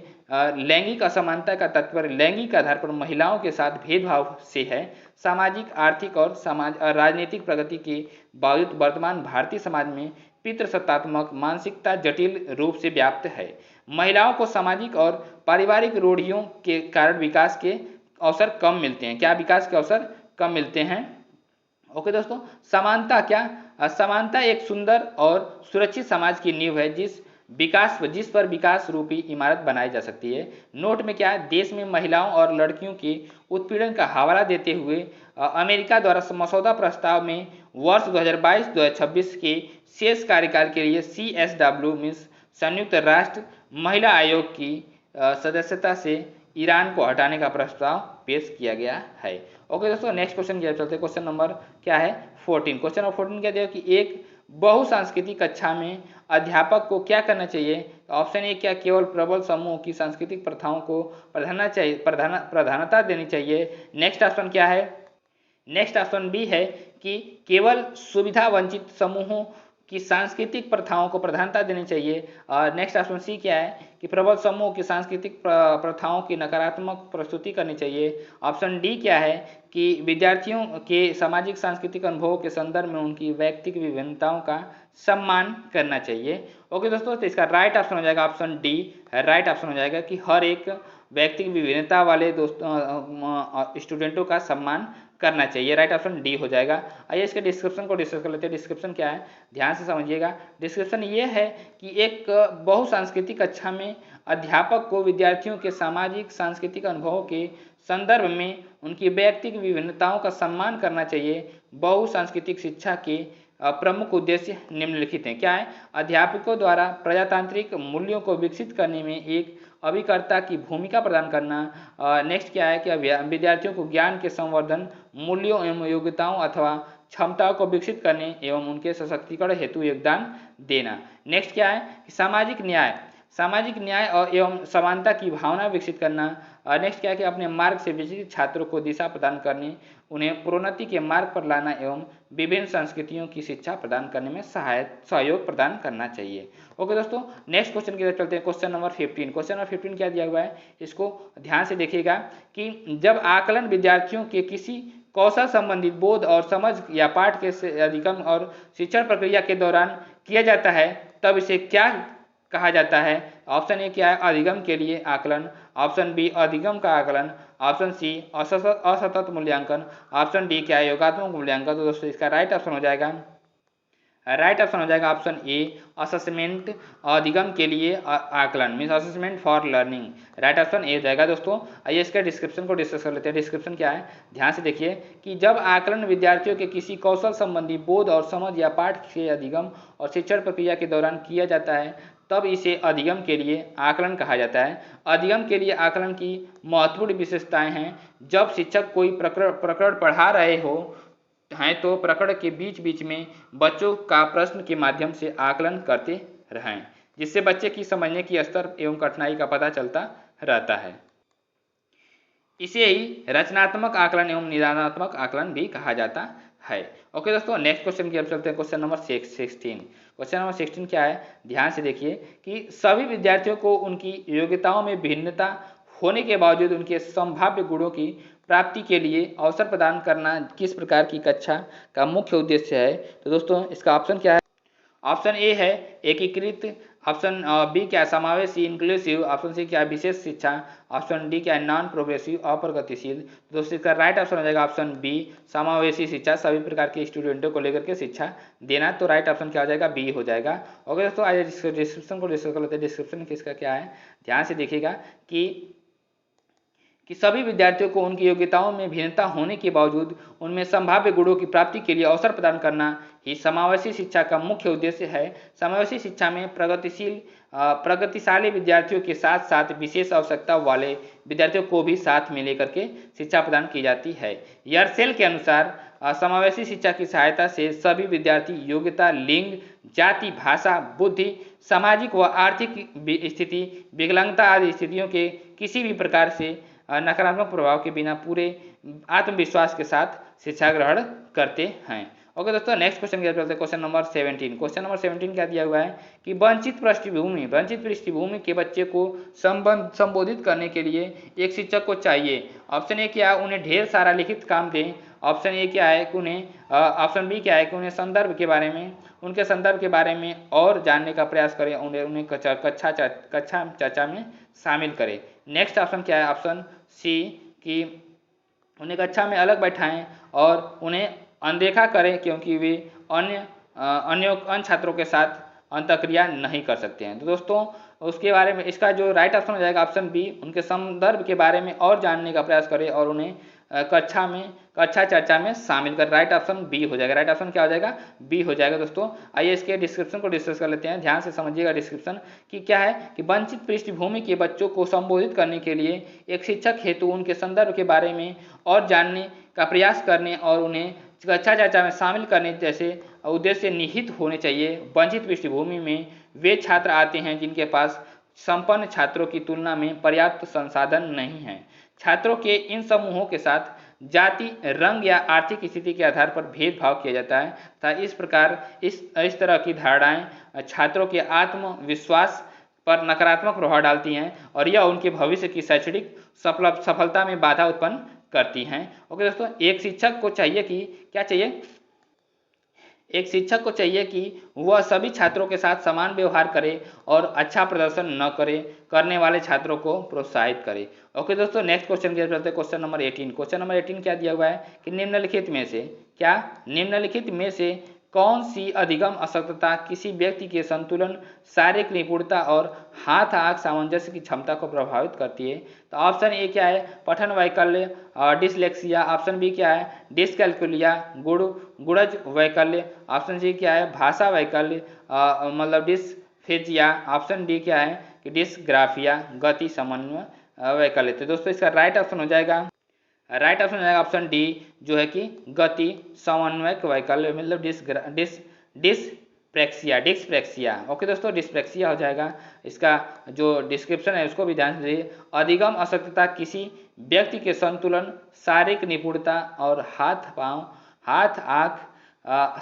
लैंगिक असमानता का तात्पर्य लैंगिक आधार पर महिलाओं के साथ भेदभाव से है। सामाजिक, आर्थिक और राजनीतिक प्रगति के बावजूद वर्तमान भारतीय समाज में पितृसत्तात्मक मानसिकता जटिल रूप से व्याप्त है। महिलाओं को सामाजिक और पारिवारिक रूढ़ियों के कारण विकास के अवसर कम मिलते हैं। क्या विकास के अवसर कम मिलते हैं। ओके दोस्तों, समानता क्या, समानता एक सुंदर और सुरक्षित समाज की नींव है जिस पर विकास रूपी इमारत बनाई जा सकती है। नोट में क्या है, देश में महिलाओं और लड़कियों के उत्पीड़न का हवाला देते हुए अमेरिका द्वारा मसौदा प्रस्ताव में वर्ष 2022-2026 के शेष कार्यकाल के लिए CSW मीन्स संयुक्त राष्ट्र महिला आयोग की सदस्यता से ईरान को हटाने का प्रस्ताव पेश किया गया है। ओके दोस्तों, नेक्स्ट क्वेश्चन की तरफ चलते हैं। क्वेश्चन नंबर क्या है 14। क्वेश्चन नंबर 14 क्या दिया कि एक बहुसांस्कृतिक कक्षा में अध्यापक को क्या करना चाहिए। ऑप्शन ए क्या, केवल प्रबल समूह की सांस्कृतिक प्रथाओं को प्रधानता देनी चाहिए। नेक्स्ट ऑप्शन क्या है, नेक्स्ट ऑप्शन बी है कि केवल सुविधा वंचित समूहों की सांस्कृतिक प्रथाओं को प्रधानता देनी चाहिए। और नेक्स्ट ऑप्शन सी क्या है कि प्रबल समूह की सांस्कृतिक प्रथाओं की नकारात्मक प्रस्तुति करनी चाहिए। ऑप्शन डी क्या है कि विद्यार्थियों के सामाजिक सांस्कृतिक अनुभवों के संदर्भ में उनकी व्यक्तिगत विभिन्नताओं का सम्मान करना चाहिए। ओके दोस्तों, तो इसका राइट ऑप्शन हो जाएगा ऑप्शन डी। राइट ऑप्शन हो जाएगा कि हर एक व्यक्तिगत विभिन्नता वाले दोस्तों स्टूडेंटों का सम्मान करना चाहिए। राइट ऑप्शन डी हो जाएगा। आइए इसके डिस्क्रिप्शन को डिस्कस कर लेते हैं। डिस्क्रिप्शन क्या है, ध्यान से समझिएगा। डिस्क्रिप्शन ये है कि एक बहुसांस्कृतिक कक्षा में अध्यापक को विद्यार्थियों के सामाजिक सांस्कृतिक अनुभवों के संदर्भ में उनकी व्यक्तिगत विभिन्नताओं का सम्मान करना चाहिए। बहुसांस्कृतिक शिक्षा के प्रमुख उद्देश्य निम्नलिखित हैं। क्या है, अध्यापकों द्वारा प्रजातांत्रिक मूल्यों को विकसित करने में एक अभिकर्ता की भूमिका प्रदान करना। नेक्स्ट क्या है कि विद्यार्थियों को ज्ञान के संवर्धन, मूल्यों एवं योग्यताओं अथवा क्षमताओं को विकसित करने एवं उनके सशक्तिकरण हेतु योगदान देना। नेक्स्ट क्या है कि सामाजिक न्याय, सामाजिक न्याय और एवं समानता की भावना विकसित करना। नेक्स्ट क्या है कि अपने मार्ग से विचलित छात्रों को दिशा प्रदान करने, उन्हें प्रोन्नति के मार्ग पर लाना एवं विभिन्न संस्कृतियों की शिक्षा प्रदान करने में सहयोग प्रदान करना चाहिए। ओके दोस्तों, नेक्स्ट क्वेश्चन की तरफ चलते हैं। Question number 15। क्वेश्चन नंबर 15 क्या दिया हुआ है, इसको ध्यान से देखिएगा कि जब आकलन विद्यार्थियों के किसी कौशल संबंधित बोध और समझ या पाठ के अधिगम और शिक्षण प्रक्रिया के दौरान किया जाता है तब इसे क्या कहा जाता है। ऑप्शन ए क्या है, अधिगम के लिए आकलन। ऑप्शन बी, अधिगम का आकलन। ऑप्शन सी, असतत मूल्यांकन। ऑप्शन डी क्या है, योगात्मक मूल्यांकन। तो दोस्तों इसका राइट ऑप्शन हो जाएगा ऑप्शन ए, असेसमेंट, अधिगम के लिए आकलन, means assessment for learning. Right option A हो जाएगा दोस्तों। आइए इसके डिस्क्रिप्शन को डिस्कस कर लेते हैं। डिस्क्रिप्शन क्या है, ध्यान से देखिए कि जब आकलन विद्यार्थियों के किसी कौशल संबंधी बोध और समझ या पाठ के अधिगम और शिक्षण प्रक्रिया के दौरान किया जाता है तब इसे अधिगम के लिए आकलन कहा जाता है। अधिगम के लिए आकलन की महत्वपूर्ण विशेषताएं हैं, जब शिक्षक कोई प्रकरण पढ़ा रहे हो हैं तो प्रकरण के बीच बीच में बच्चों का प्रश्न के माध्यम से आकलन करते रहें, जिससे बच्चे की समझने की स्तर एवं कठिनाई का पता चलता रहता है। इसे ही रचनात्मक आकलन एवं निदानात्मक आकलन भी कहा जाता है। ओके दोस्तों, नेक्स्ट क्वेश्चन की ओर चलते हैं। Question number 16। क्वेश्चन नंबर 16 क्या है, ध्यान से देखिए कि सभी विद्यार्थियों को उनकी योग्यताओं में भिन्नता होने के बावजूद उनके संभाव्य गुणों की प्राप्ति के लिए अवसर प्रदान करना किस प्रकार की कक्षा का मुख्य उद्देश्य है। तो दोस्तों इसका ऑप्शन क्या है, ऑप्शन ए है एकीकृत। ऑप्शन बी क्या है, समावेशी इंक्लूसिव। ऑप्शन सी क्या है, विशेष शिक्षा। ऑप्शन डी क्या है, नॉन प्रोग्रेसिव, अप्रगतिशील। दोस्तों इसका राइट ऑप्शन हो जाएगा ऑप्शन बी, समावेशी शिक्षा, सभी प्रकार के स्टूडेंटों को लेकर के शिक्षा देना। तो राइट ऑप्शन क्या हो जाएगा, बी हो जाएगा। ओके दोस्तों, आइए डिस्क्रिप्शन को डिस्कस कर लेते हैं। डिस्क्रिप्शन किसका क्या है, ध्यान से देखिएगा कि सभी विद्यार्थियों को उनकी योग्यताओं में भिन्नता होने के बावजूद उनमें संभाव्य गुणों की प्राप्ति के लिए अवसर प्रदान करना ही समावेशी शिक्षा का मुख्य उद्देश्य है। समावेशी शिक्षा में प्रगतिशाली विद्यार्थियों के साथ साथ विशेष आवश्यकता वाले विद्यार्थियों को भी साथ में लेकर के शिक्षा प्रदान की जाती है। यर्सेल के अनुसार समावेशी शिक्षा की सहायता से सभी विद्यार्थी योग्यता, लिंग, जाति, भाषा, बुद्धि, सामाजिक व आर्थिक स्थिति, विकलांगता आदि स्थितियों के किसी भी प्रकार से नकारात्मक प्रभाव के बिना पूरे आत्मविश्वास के साथ शिक्षा ग्रहण करते हैं। ओके दोस्तों, नेक्स्ट क्वेश्चन की चलते हैं। Question number 17। क्वेश्चन नंबर 17 क्या दिया हुआ है कि वंचित पृष्ठभूमि के बच्चे को संबोधित करने के लिए एक शिक्षक को चाहिए। ऑप्शन ए क्या है, उन्हें ढेर सारा लिखित काम दें। ऑप्शन ए क्या है कि ऑप्शन बी क्या है कि उनके संदर्भ के बारे में और जानने का प्रयास करें, उन्हें कक्षा चर्चा में शामिल करें। नेक्स्ट ऑप्शन क्या है, ऑप्शन सी कि उन्हें कक्षा में अलग बैठाएं और उन्हें अनदेखा करें क्योंकि वे अन्य छात्रों के साथ अंतःक्रिया नहीं कर सकते हैं। तो दोस्तों उसके बारे में इसका जो राइट ऑप्शन हो जाएगा ऑप्शन बी, उनके संदर्भ के बारे में और जानने का प्रयास करें और उन्हें कक्षा चर्चा में शामिल कर। राइट ऑप्शन बी हो जाएगा। राइट ऑप्शन क्या हो जाएगा, बी हो जाएगा। दोस्तों आइए इसके डिस्क्रिप्शन को डिस्कस कर लेते हैं। ध्यान से समझिएगा डिस्क्रिप्शन कि क्या है कि वंचित पृष्ठभूमि के बच्चों को संबोधित करने के लिए एक शिक्षक हेतु उनके संदर्भ के बारे में और जानने का प्रयास करने और उन्हें कक्षा चर्चा में शामिल करने जैसे उद्देश्य निहित होने चाहिए। वंचित पृष्ठभूमि में वे छात्र आते हैं जिनके पास संपन्न छात्रों की तुलना में पर्याप्त संसाधन नहीं है। छात्रों के इन समूहों के साथ जाति, रंग या आर्थिक स्थिति के आधार पर भेदभाव किया जाता है तथा इस प्रकार इस तरह की धारणाएं छात्रों के आत्मविश्वास पर नकारात्मक प्रभाव डालती हैं और यह उनके भविष्य की शैक्षणिक सफलता में बाधा उत्पन्न करती हैं। ओके दोस्तों, एक शिक्षक को चाहिए कि वह सभी छात्रों के साथ समान व्यवहार करे और अच्छा प्रदर्शन न करने वाले छात्रों को प्रोत्साहित करे। ओके दोस्तों, नेक्स्ट क्वेश्चन की चलते हैं। Question number 18। क्वेश्चन नंबर 18 क्या दिया हुआ है कि निम्नलिखित में से कौन सी अधिगम अशक्तता किसी व्यक्ति के संतुलन, शारीरिक निपुणता और हाथ आंख सामंजस्य की क्षमता को प्रभावित करती है। तो ऑप्शन ए क्या है, पठन वैकल्य, डिसलेक्सिया। ऑप्शन बी क्या है, डिसकैल्कुलिया, गुणज वैकल्य। ऑप्शन सी क्या है, भाषा वैकल्य मतलब डिसफेजिया। ऑप्शन डी क्या है कि डिसग्राफिया, गति समन्वय वैकल्य। तो दोस्तों इसका राइट ऑप्शन हो जाएगा ऑप्शन डी, जो है कि गति समन्वय वैकल्य मतलब डिस्प्रैक्सिया, डिस्प्रैक्सिया। ओके दोस्तों, डिस्प्रैक्सिया हो जाएगा। इसका जो डिस्क्रिप्शन है उसको भी ध्यान से दीजिए। अधिगम अशक्तता किसी व्यक्ति के संतुलन, शारीरिक निपुणता और हाथ आँख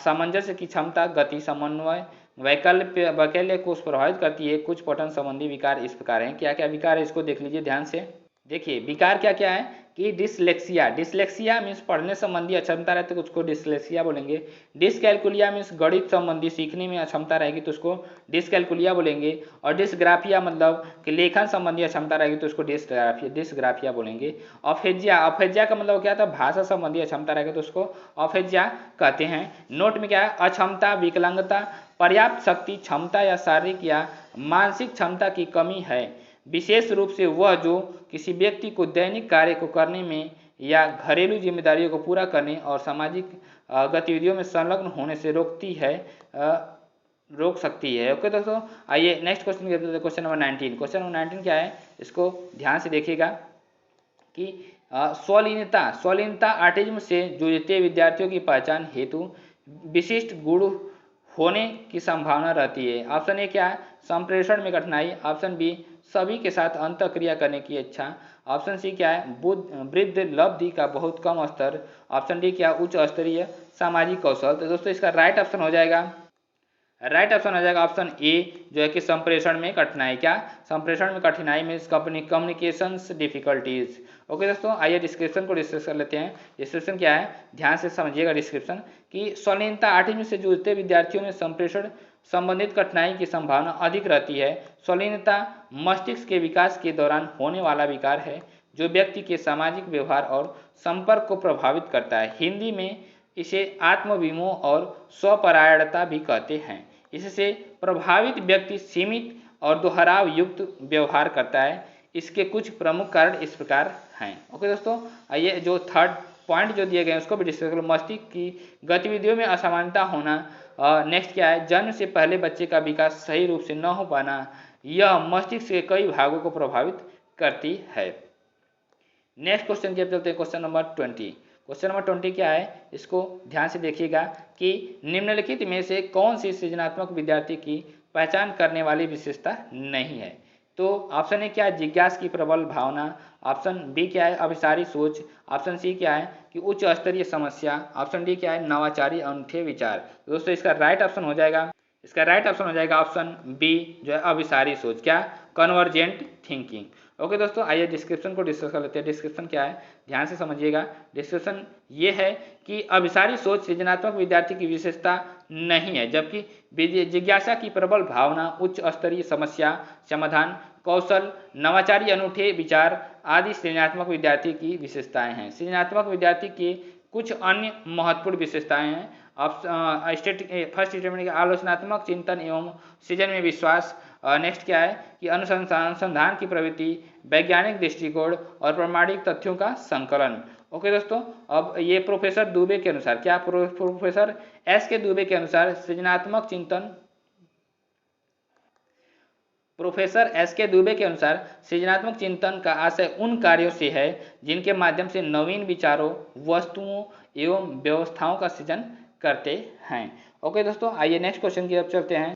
सामंजस्य की क्षमता, गति, समन्वय, वैकल्य को प्रभावित करती है। कुछ पठन संबंधी विकार इस प्रकार हैं। क्या क्या विकार है इसको देख लीजिए ध्यान से। देखिए विकार क्या क्या है कि डिसलेक्सिया, डिसलेक्सिया मीन्स पढ़ने संबंधी अक्षमता रहती है तो उसको डिसलेक्सिया बोलेंगे। डिसकैलकुलिया मीन्स गणित संबंधी सीखने में अक्षमता रहेगी तो उसको डिसकैलकुलिया बोलेंगे। और डिसग्राफिया मतलब कि लेखन संबंधी अक्षमता रहेगी तो उसको डिसग्राफिया बोलेंगे। अफेजिया, अफेजिया का मतलब क्या था, भाषा संबंधी अक्षमता रहेगी तो उसको अफेजिया कहते हैं। नोट में क्या है, अक्षमता, विकलांगता, पर्याप्त शक्ति, क्षमता या शारीरिक या मानसिक क्षमता की कमी है, विशेष रूप से वह जो किसी व्यक्ति को दैनिक कार्य को करने में या घरेलू जिम्मेदारियों को पूरा करने और सामाजिक गतिविधियों में संलग्न होने से रोक सकती है। ओके दोस्तों, आइए नेक्स्ट क्वेश्चन करते हैं। Question number 19। क्वेश्चन नंबर 19 क्या है इसको ध्यान से देखिएगा कि स्वलीनता ऑटिज्म से जूझते विद्यार्थियों की पहचान हेतु विशिष्ट गुण होने की संभावना रहती है। ऑप्शन ए क्या है, संप्रेषण में कठिनाई। ऑप्शन बी, सभी के साथ अंतःक्रिया करने की इच्छा। ऑप्शन सी क्या है, वृद्ध लब्धि का बहुत कम स्तर। ऑप्शन डी क्या, उच्च स्तरीय सामाजिक कौशल। तो दोस्तों इसका राइट ऑप्शन हो जाएगा ऑप्शन ए, जो है कि संप्रेषण में कठिनाई। क्या, संप्रेषण में कठिनाई मीन्स कम्युनिकेशंस डिफिकल्टीज। ओके दोस्तों, आइए डिस्क्रिप्शन को डिस्कस कर लेते हैं। डिस्क्रिप्शन क्या है ध्यान से समझिएगा डिस्क्रिप्शन कि स्वलीनता ऑटिज्म से जूझते विद्यार्थियों में संप्रेषण संबंधित कठिनाई की संभावना अधिक रहती है। स्वलीनता मस्तिष्क के विकास के दौरान होने वाला विकार है जो व्यक्ति के सामाजिक व्यवहार और संपर्क को प्रभावित करता है। हिंदी में इसे आत्मविमोह और स्वपरायणता भी कहते हैं। इससे प्रभावित व्यक्ति सीमित और दोहराव युक्त व्यवहार करता है। इसके कुछ प्रमुख कारण इस प्रकार हैं। ओके दोस्तों, आइए जो थर्ड पॉइंट जो दिए गए हैं उसको भी डिस्कस करो। मस्तिष्क की गतिविधियों में असामान्यता होना। नेक्स्ट क्या है, जन्म से पहले बच्चे का विकास सही रूप से न हो पाना, यह मस्तिष्क के कई भागों को प्रभावित करती है। नेक्स्ट क्वेश्चन की चलते हैं, क्वेश्चन नंबर 20। क्वेश्चन नंबर 20 क्या है इसको ध्यान से देखिएगा कि निम्नलिखित में से कौन सी सृजनात्मक विद्यार्थी की पहचान करने वाली विशेषता नहीं है। तो ऑप्शन ए क्या है, जिज्ञास की प्रबल भावना। ऑप्शन बी क्या है, अभिसारी सोच। ऑप्शन सी क्या है कि उच्च स्तरीय समस्या। ऑप्शन डी क्या है, नवाचारी अनूठे विचार। तो दोस्तों इसका राइट ऑप्शन हो जाएगा ऑप्शन बी, जो है अभिसारी सोच। क्या, कन्वर्जेंट थिंकिंग। ओके दोस्तों, आइए डिस्क्रिप्शन को डिस्कस कर लेते हैं। डिस्क्रिप्शन क्या है ध्यान से समझिएगा। डिस्क्रिप्शन ये है कि अभिसारी सोच सृजनात्मक विद्यार्थी की विशेषता नहीं है, जबकि जिज्ञासा की प्रबल भावना, उच्च स्तरीय समस्या समाधान कौशल, नवाचारी अनूठे विचार आदि सृजनात्मक विद्यार्थी की विशेषताएं हैं। सृजनात्मक विद्यार्थी की कुछ अन्य महत्वपूर्ण विशेषताएं हैं। फर्स्ट स्टेटमेंट, आलोचनात्मक चिंतन एवं सृजन में विश्वास। नेक्स्ट क्या है कि अनुसंधान की प्रवृत्ति, वैज्ञानिक दृष्टिकोण और प्रमाणिक तथ्यों का संकलन। ओके दोस्तों, अब ये प्रोफेसर दुबे के अनुसार, क्या प्रोफेसर एस के दुबे के अनुसार प्रोफेसर एस के दुबे के अनुसार सृजनात्मक चिंतन का आशय उन कार्यों से है जिनके माध्यम से नवीन विचारों, वस्तुओं एवं व्यवस्थाओं का सृजन करते हैं। ओके दोस्तों, आइए नेक्स्ट क्वेश्चन की तरफ चलते हैं।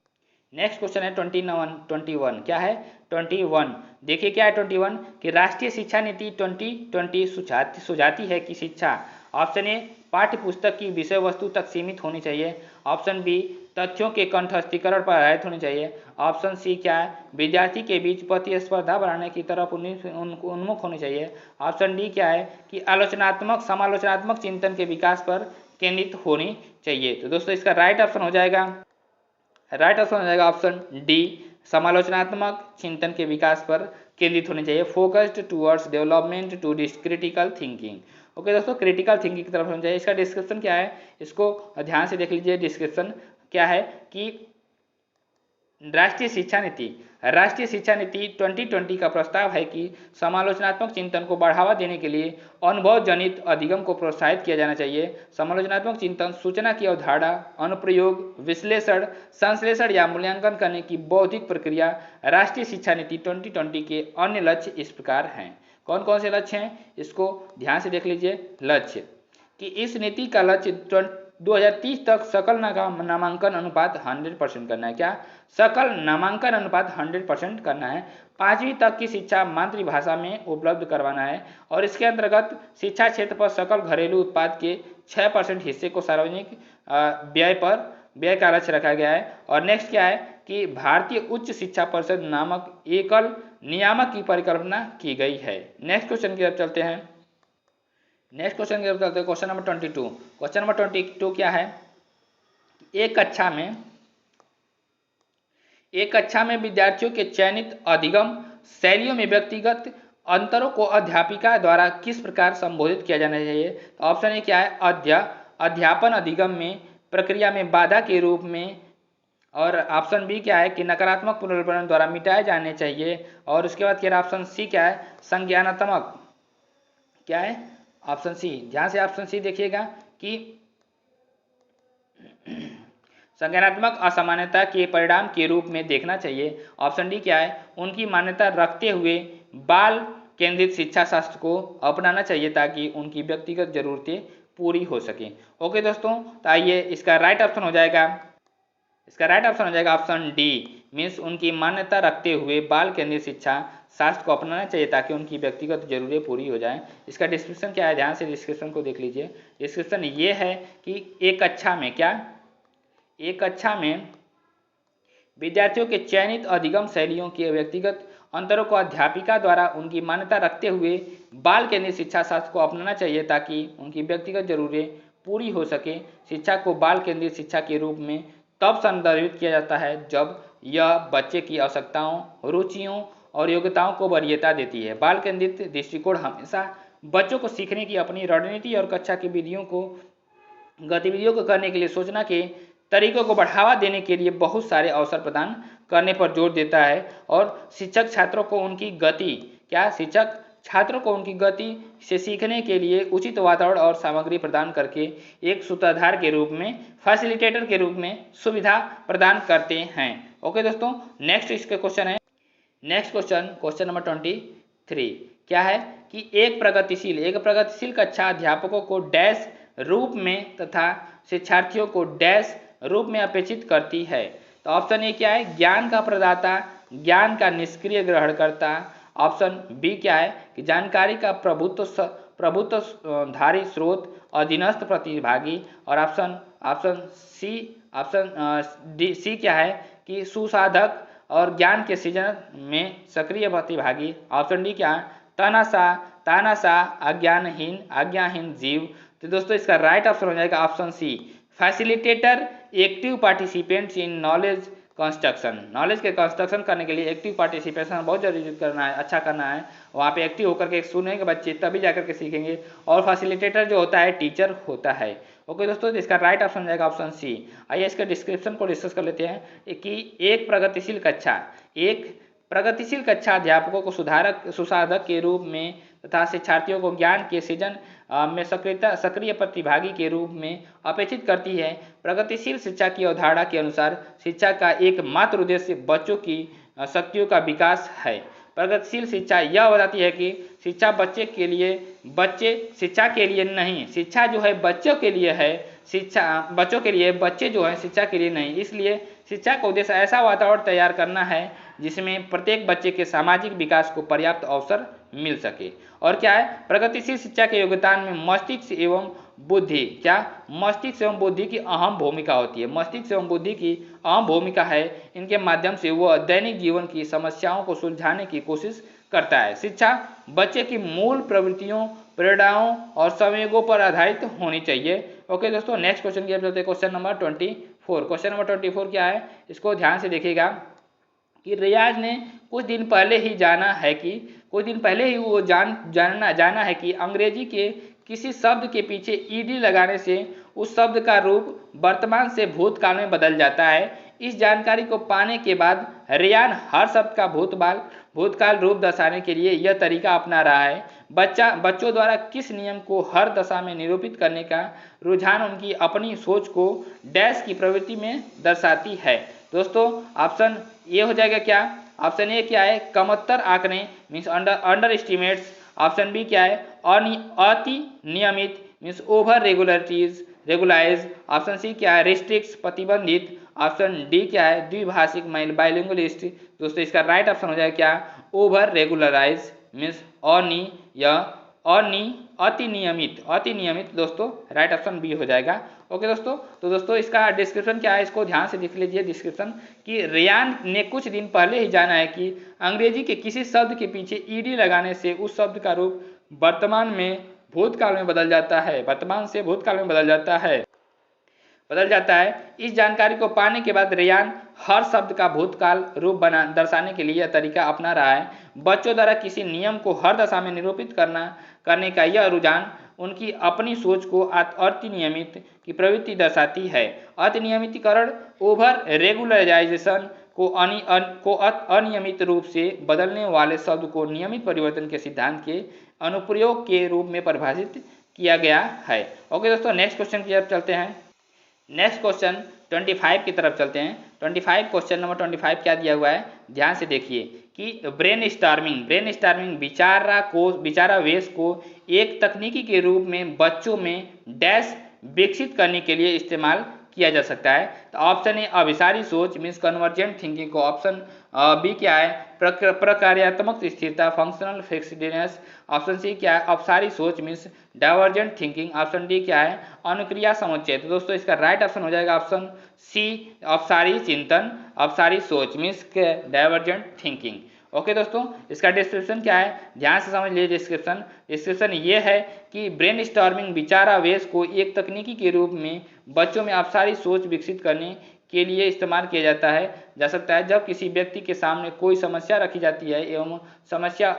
नेक्स्ट क्वेश्चन है 21। क्या है 21, देखिए क्या है 21 कि राष्ट्रीय शिक्षा नीति 2020 सुझाती है कि शिक्षा, ऑप्शन ए पाठ्य पुस्तक की विषय वस्तु तक सीमित होनी चाहिए। ऑप्शन बी तथ्यों के कंठस्थीकरण पर आधारित होनी चाहिए। ऑप्शन सी क्या है, विद्यार्थी के बीच प्रतिस्पर्धा बढ़ाने की तरफ उन्मुख होनी चाहिए। ऑप्शन डी क्या है कि समालोचनात्मक चिंतन के विकास पर केंद्रित होनी चाहिए। तो दोस्तों इसका राइट ऑप्शन हो जाएगा ऑप्शन डी, समालोचनात्मक चिंतन के विकास पर केंद्रित होनी चाहिए। Focused towards development to critical thinking. Okay दोस्तों, क्रिटिकल थिंकिंग की तरफ होनी चाहिए। इसका डिस्क्रिप्शन क्या है इसको ध्यान से देख लीजिए। डिस्क्रिप्शन क्या है कि राष्ट्रीय शिक्षा नीति 2020 का प्रस्ताव है कि समालोचनात्मक चिंतन को बढ़ावा देने के लिए अनुभव जनित अधिगम को प्रोत्साहित किया जाना चाहिए। समालोचनात्मक चिंतन सूचना की अवधारणा, अनुप्रयोग, विश्लेषण, संश्लेषण या मूल्यांकन करने की बौद्धिक प्रक्रिया। राष्ट्रीय शिक्षा नीति 2020 के अन्य लक्ष्य इस प्रकार हैं। कौन कौन से लक्ष्य हैं इसको ध्यान से देख लीजिए। लक्ष्य कि इस नीति का लक्ष्य 2030 तक सकल नामांकन अनुपात 100% करना है। क्या? सकल नामांकन अनुपात 100% करना है। 5वीं तक की शिक्षा मातृभाषा में उपलब्ध करवाना है और इसके अंतर्गत शिक्षा क्षेत्र पर सकल घरेलू उत्पाद के 6% हिस्से को सार्वजनिक व्यय का लक्ष्य रखा गया है। और नेक्स्ट क्या है कि भारतीय उच्च शिक्षा परिषद नामक एकल नियामक की परिकल्पना की गई है। नेक्स्ट क्वेश्चन की तरफ चलते हैं। Question number 22। क्वेश्चन नंबर 22 क्या है? एक कक्षा में विद्यार्थियों के चयनित अधिगम शैलियों में व्यक्तिगत अंतरों को अध्यापिका द्वारा किस प्रकार संबोधित किया जाना चाहिए? तो ऑप्शन ए क्या है? अध्यापन अधिगम में प्रक्रिया में बाधा के रूप में। और ऑप्शन बी क्या है कि नकारात्मक पुनर्वितरण द्वारा मिटाए जाने चाहिए। और उसके बाद क्या ऑप्शन सी क्या है? संज्ञानात्मक। क्या है? Option C. ध्यान से ऑप्शन सी देखिएगा कि संज्ञानात्मक असामान्यता के परिणाम के रूप में देखना चाहिए। ऑप्शन डी क्या है? उनकी मान्यता रखते हुए बाल केंद्रित शिक्षा शास्त्र को अपनाना चाहिए ताकि उनकी व्यक्तिगत जरूरतें पूरी हो सकें। ओके दोस्तों, तो आइए इसका राइट ऑप्शन हो जाएगा ऑप्शन डी, मीन्स उनकी मान्यता रखते हुए बाल केंद्रित शिक्षा शास्त्र को अपनाना चाहिए ताकि उनकी व्यक्तिगत जरूरतें पूरी हो जाएं। इसका डिस्क्रिप्शन क्या है? ध्यान से डिस्क्रिप्शन को देख लीजिए। डिस्क्रिप्शन ये है कि एक कक्षा में विद्यार्थियों के चयनित अधिगम शैलियों के व्यक्तिगत अंतरों को अध्यापिका द्वारा उनकी मान्यता रखते हुए बाल केंद्रित शिक्षा शास्त्र को अपनाना चाहिए ताकि उनकी व्यक्तिगत जरूरतें पूरी हो सके। शिक्षा को बाल केंद्रित शिक्षा के रूप में तब संदर्भित किया जाता है जब यह बच्चे की आवश्यकताओं, रुचियों और योग्यताओं को वरीयता देती है। बाल केंद्रित दृष्टिकोण हमेशा बच्चों को सीखने की अपनी रणनीति और कक्षा की गतिविधियों को करने के लिए सोचना के तरीकों को बढ़ावा देने के लिए बहुत सारे अवसर प्रदान करने पर जोर देता है। और शिक्षक छात्रों को उनकी गति से सीखने के लिए उचित वातावरण और सामग्री प्रदान करके एक सूत्रधार के रूप में, फैसिलिटेटर के रूप में सुविधा प्रदान करते हैं। ओके दोस्तों, नेक्स्ट इसके क्वेश्चन है। नेक्स्ट क्वेश्चन नंबर 23 क्या है कि एक प्रगतिशील कक्षा अध्यापकों को डैश रूप में तथा शिक्षार्थियों को डैश रूप में अपेक्षित करती है। तो ऑप्शन ए क्या है? ज्ञान का प्रदाता, ज्ञान का निष्क्रिय ग्रहणकर्ता। ऑप्शन बी क्या है कि जानकारी का प्रभुत्वधारी स्रोत, अधीनस्थ प्रतिभागी। और ऑप्शन सी क्या है कि सुसाधक और ज्ञान के सृजन में सक्रिय प्रतिभागी। ऑप्शन डी क्या है? तानाशाह आज्ञाहीन जीव। तो दोस्तों इसका राइट ऑप्शन हो जाएगा option C, facilitator, active participants in knowledge construction. Knowledge के कंस्ट्रक्शन करने के लिए एक्टिव पार्टिसिपेशन बहुत जरूरी करना है, अच्छा करना है। वहाँ पे एक्टिव होकर के सुनेंगे बच्चे तभी जाकर के सीखेंगे। और फैसिलिटेटर जो होता है टीचर होता है। ओके दोस्तों, इसका राइट ऑप्शन जाएगा ऑप्शन सी। आइए इसके डिस्क्रिप्शन को डिस्कस कर लेते हैं कि एक प्रगतिशील कक्षा अध्यापकों को सुसाधक के रूप में तथा शिक्षार्थियों को ज्ञान के सृजन में सक्रिय प्रतिभागी के रूप में अपेक्षित करती है। प्रगतिशील शिक्षा की अवधारणा के अनुसार शिक्षा का एकमात्र उद्देश्य बच्चों की शक्तियों का विकास है। प्रगतिशील शिक्षा यह बताती है कि शिक्षा बच्चे के लिए नहीं, शिक्षा जो है बच्चों के लिए है, बच्चे जो है शिक्षा के लिए नहीं। इसलिए शिक्षा का उद्देश्य ऐसा वातावरण तैयार करना है जिसमें प्रत्येक बच्चे के सामाजिक विकास को पर्याप्त अवसर मिल सके। और क्या है? प्रगतिशील शिक्षा के योगदान में मस्तिष्क एवं बुद्धि की अहम भूमिका होती है। मस्तिष्क एवं बुद्धि की अहम भूमिका है। इनके माध्यम से वह दैनिक जीवन की समस्याओं को सुलझाने की कोशिश करता है। शिक्षा बच्चे की मूल प्रवृत्तियों, प्रेरणाओं और संवेगों पर आधारित होनी चाहिए। ओके दोस्तों, नेक्स्ट क्वेश्चन की चलते हैं। क्वेश्चन नंबर 24 क्या है? इसको ध्यान से देखिएगा कि रियाज ने कुछ दिन पहले ही जाना है कि अंग्रेजी के किसी शब्द के पीछे ईडी लगाने से उस शब्द का रूप वर्तमान से भूतकाल में बदल जाता है। इस जानकारी को पाने के बाद रियान हर शब्द का भूतकाल रूप दर्शाने के लिए यह तरीका अपना रहा है। बच्चों द्वारा किस नियम को हर दशा में निरूपित करने का रुझान उनकी अपनी सोच को डैश की प्रवृत्ति में दर्शाती है। दोस्तों ऑप्शन ए हो जाएगा क्या? ऑप्शन ए क्या है? कमतर आंकड़े means under estimates. Option B क्या है? अति नियमित means over regularities. Regularise, option C क्या है रिस्ट्रिक्ट प्रतिबंधित, ऑप्शन डी क्या है द्विभाषिक बाइलिंगुअलिस्ट। दोस्तों इसका राइट ऑप्शन हो जाएगा क्या ओवर रेगुलराइज मीन्स अनि या अनि अति नियमित दोस्तों राइट ऑप्शन बी हो जाएगा। ओके दोस्तों, तो दोस्तों इसका डिस्क्रिप्शन क्या है इसको ध्यान से देख लीजिए डिस्क्रिप्शन कि रेयान ने कुछ दिन पहले ही जाना है कि अंग्रेजी के किसी शब्द के पीछे ईडी लगाने से उस शब्द का रूप वर्तमान में भूतकाल में बदल जाता है, वर्तमान से भूतकाल में बदल जाता है। इस जानकारी को पाने के बाद रेयान हर शब्द का भूतकाल रूप दर्शाने के लिए यह तरीका अपना रहा है। बच्चों द्वारा किसी नियम को हर दशा में निरूपित करने का यह रुझान उनकी अपनी सोच को अतिनियमित की प्रवृत्ति दर्शाती है। अतिनियमितीकरण ओवर रेगुलराइजेशन को अनियमित रूप से बदलने वाले शब्द को नियमित परिवर्तन के सिद्धांत के अनुप्रयोग के रूप में परिभाषित किया गया है। ओके दोस्तों, नेक्स्ट क्वेश्चन की तरफ चलते हैं। नेक्स्ट क्वेश्चन 25 की तरफ चलते हैं। 25 क्वेश्चन नंबर 25 क्या दिया हुआ है ध्यान से देखिए कि ब्रेन स्टार्मिंग विचारावेश को एक तकनीकी के रूप में बच्चों में डैश विकसित करने के लिए इस्तेमाल किया जा सकता है। तो ऑप्शन ए अभिसारी सोच मीन्स कन्वर्जेंट थिंकिंग को, ऑप्शन बी क्या है प्रकार्यात्मक स्थिरता फंक्शनल फिक्सडनेस, ऑप्शन सी क्या है अपसारी सोच means divergent thinking, option D क्या है अनुक्रिया समुच्चय। तो दोस्तों इसका राइट ऑप्शन हो जाएगा ऑप्शन सी अपसारी चिंतन, अपसारी सोच मीन्स डाइवर्जेंट थिंकिंग। ओके दोस्तों, इसका डिस्क्रिप्शन क्या है ध्यान से समझ लीजिए। डिस्क्रिप्शन ये है कि ब्रेन स्टॉर्मिंग विचारावेश को एक तकनीकी के रूप में बच्चों में अपसारी सोच विकसित करने के लिए इस्तेमाल किया जा सकता है जब किसी व्यक्ति के सामने कोई समस्या रखी जाती है एवं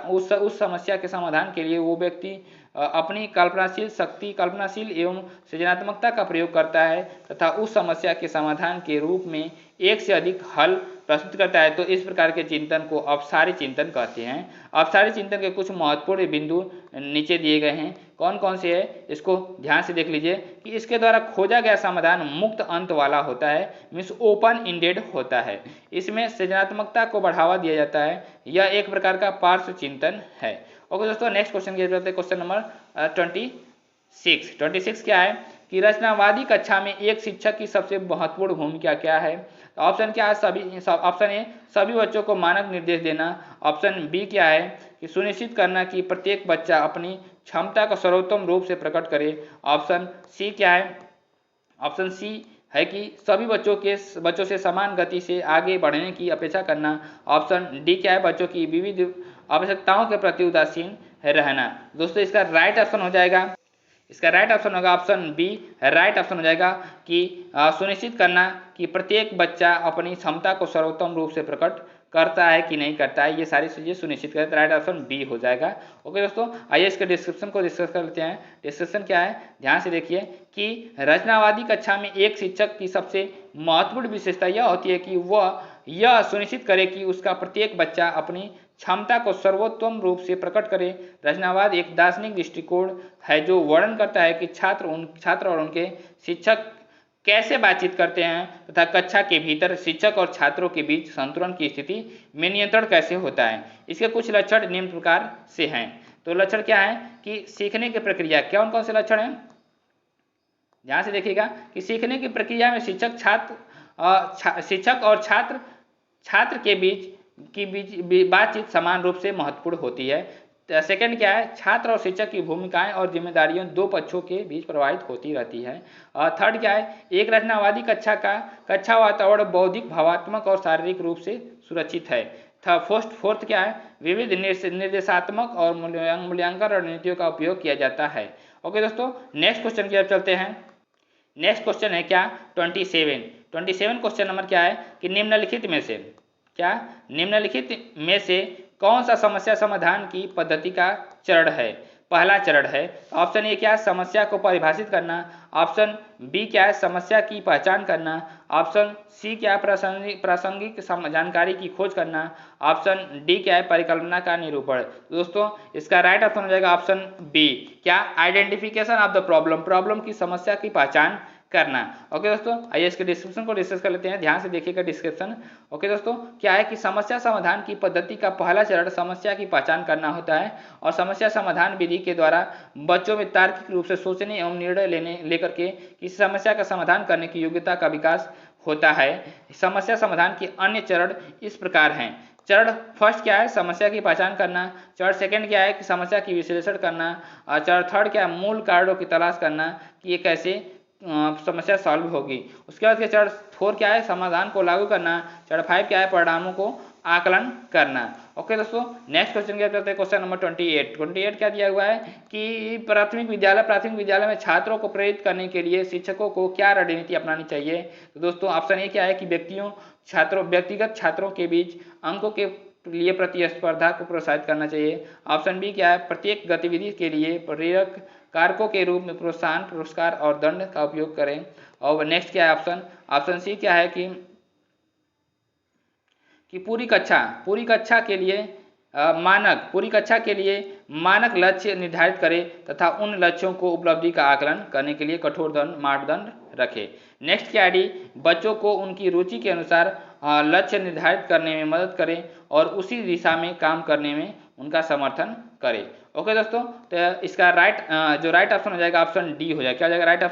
उस समस्या के समाधान के लिए वो व्यक्ति अपनी कल्पनाशील एवं सृजनात्मकता का प्रयोग करता है तथा उस समस्या के समाधान के रूप में एक से अधिक हल प्रस्तुत करता है। तो इस प्रकार के चिंतन को अपसारी चिंतन कहते हैं। अपसारी चिंतन के कुछ महत्वपूर्ण बिंदु नीचे दिए गए हैं, कौन कौन से है इसको ध्यान से देख लीजिए कि इसके द्वारा खोजा गया समाधान मुक्त अंत वाला होता है मीन्स ओपन इंडेड होता है। इसमें सृजनात्मकता को बढ़ावा दिया जाता है, यह एक प्रकार का पार्श्व चिंतन है। ओके दोस्तों, नेक्स्ट क्वेश्चन की तरफ क्वेश्चन नंबर 26 क्या है कि रचनावादी कक्षा में एक शिक्षक की सबसे महत्वपूर्ण भूमिका क्या है। ऑप्शन क्या है ऑप्शन ए सभी बच्चों को मानक निर्देश देना, ऑप्शन बी क्या है कि सुनिश्चित करना कि प्रत्येक बच्चा अपनी क्षमता का सर्वोत्तम रूप से प्रकट करे, ऑप्शन सी क्या है ऑप्शन सी है कि सभी बच्चों से समान गति से आगे बढ़ने की अपेक्षा करना, ऑप्शन डी क्या है बच्चों की विविध आवश्यकताओं के प्रति उदासीन रहना। दोस्तों इसका राइट ऑप्शन हो जाएगा ऑप्शन बी राइट ऑप्शन हो जाएगा कि सुनिश्चित करना कि प्रत्येक बच्चा अपनी क्षमता को सर्वोत्तम रूप से प्रकट करता है कि नहीं करता है, ये सारी चीजें सुनिश्चित करता है। राइट ऑप्शन बी हो जाएगा। ओके दोस्तों, आइए इसके डिस्क्रिप्शन को डिस्कस कर लेते हैं। डिस्क्रिप्शन क्या है ध्यान से देखिए कि रचनावादी कक्षा में एक शिक्षक की सबसे महत्वपूर्ण विशेषता यह होती है कि वह यह सुनिश्चित करे कि उसका प्रत्येक बच्चा अपनी क्षमता को सर्वोत्तम रूप से प्रकट करे। रचनावाद एक दार्शनिक दृष्टिकोण है जो वर्णन करता है कि छात्र और उनके शिक्षक कैसे बातचीत करते हैं तथा कक्षा के भीतर शिक्षक और छात्रों के बीच संतुलन की स्थिति में नियंत्रण कैसे होता है। इसके कुछ लक्षण निम्न प्रकार से हैं। तो लक्षण क्या है कि सीखने की प्रक्रिया, कौन से लक्षण हैं ध्यान से देखिएगा कि सीखने की प्रक्रिया में शिक्षक और छात्र के बीच बातचीथ समान रूप से महत्वपूर्ण होती है। सेकंड क्या है छात्र और शिक्षक की भूमिकाएं और जिम्मेदारियों दो पक्षों के बीच प्रवाहित होती रहती है। थर्ड क्या है एक रचनावादी कक्षा वातावरण बौद्धिक भावात्मक और शारीरिक रूप से सुरक्षित है। फोर्थ क्या है विविध निर्देशात्मक और मूल्यांकन रणनीतियों का उपयोग किया जाता है। ओके दोस्तों, नेक्स्ट क्वेश्चन की तरफ चलते हैं। नेक्स्ट क्वेश्चन है क्या 27 क्वेश्चन नंबर क्या है कि निम्नलिखित में से कौन सा समस्या समाधान की पद्धति का चरण है। पहला चरण है ऑप्शन ए क्या समस्या को परिभाषित करना, ऑप्शन बी क्या है समस्या की पहचान करना, ऑप्शन सी क्या प्रासंगिक जानकारी की खोज करना, ऑप्शन डी क्या है परिकल्पना का निरूपण। दोस्तों इसका राइट ऑप्शन हो जाएगा ऑप्शन बी क्या आइडेंटिफिकेशन ऑफ द प्रॉब्लम की समस्या की पहचान करना। ओके दोस्तों, आइए इसके डिस्क्रिप्शन को डिस्कस कर लेते हैं, ध्यान से देखिएगा डिस्क्रिप्शन। ओके दोस्तों, क्या है कि समस्या समाधान की पद्धति का पहला चरण समस्या की पहचान करना होता है और समस्या समाधान विधि के द्वारा बच्चों में तार्किक रूप से सोचने एवं निर्णय लेकर के किसी समस्या का समाधान करने की योग्यता का विकास होता है। समस्या समाधान के अन्य चरण इस प्रकार हैं। चरण फर्स्ट क्या है, समस्या की पहचान करना। चरण सेकंड क्या है कि समस्या की विश्लेषण करना। और चरण थर्ड क्या है, मूल कारणों की तलाश करना कि ये कैसे समस्या सॉल्व होगी। उसके बाद के चरण 4 क्या है, समाधान को लागू करना। चरण 5 क्या है, परिणामों को आकलन करना। ओके दोस्तों, नेक्स्ट क्वेश्चन क्या करते हैं, क्वेश्चन नंबर 28 क्या दिया हुआ है कि प्राथमिक विद्यालय में छात्रों को प्रेरित करने के लिए शिक्षकों को क्या रणनीति अपनानी चाहिए। तो दोस्तों ऑप्शन ए क्या है कि व्यक्तिगत छात्रों के बीच अंकों के लिए प्रतिस्पर्धा को प्रोत्साहित करना चाहिए। ऑप्शन बी क्या है, प्रत्येक गतिविधि के लिए प्रेरक कारकों के रूप में प्रोत्साहन, पुरस्कार और दंड का उपयोग करें। और नेक्स्ट क्या है ऑप्शन सी क्या है कि पूरी कक्षा के लिए मानक लक्ष्य निर्धारित करें तथा उन लक्ष्यों को उपलब्धि का आकलन करने के लिए कठोर मापदंड रखें। नेक्स्ट क्या है डी, बच्चों को उनकी रुचि के अनुसार लक्ष्य निर्धारित करने में मदद करें और उसी दिशा में काम करने में उनका समर्थन करें। ओके दोस्तों, तो इसका राइट ऑप्शन हो जाएगा ऑप्शन डी हो जाएगा। क्या हो जाएगा राइट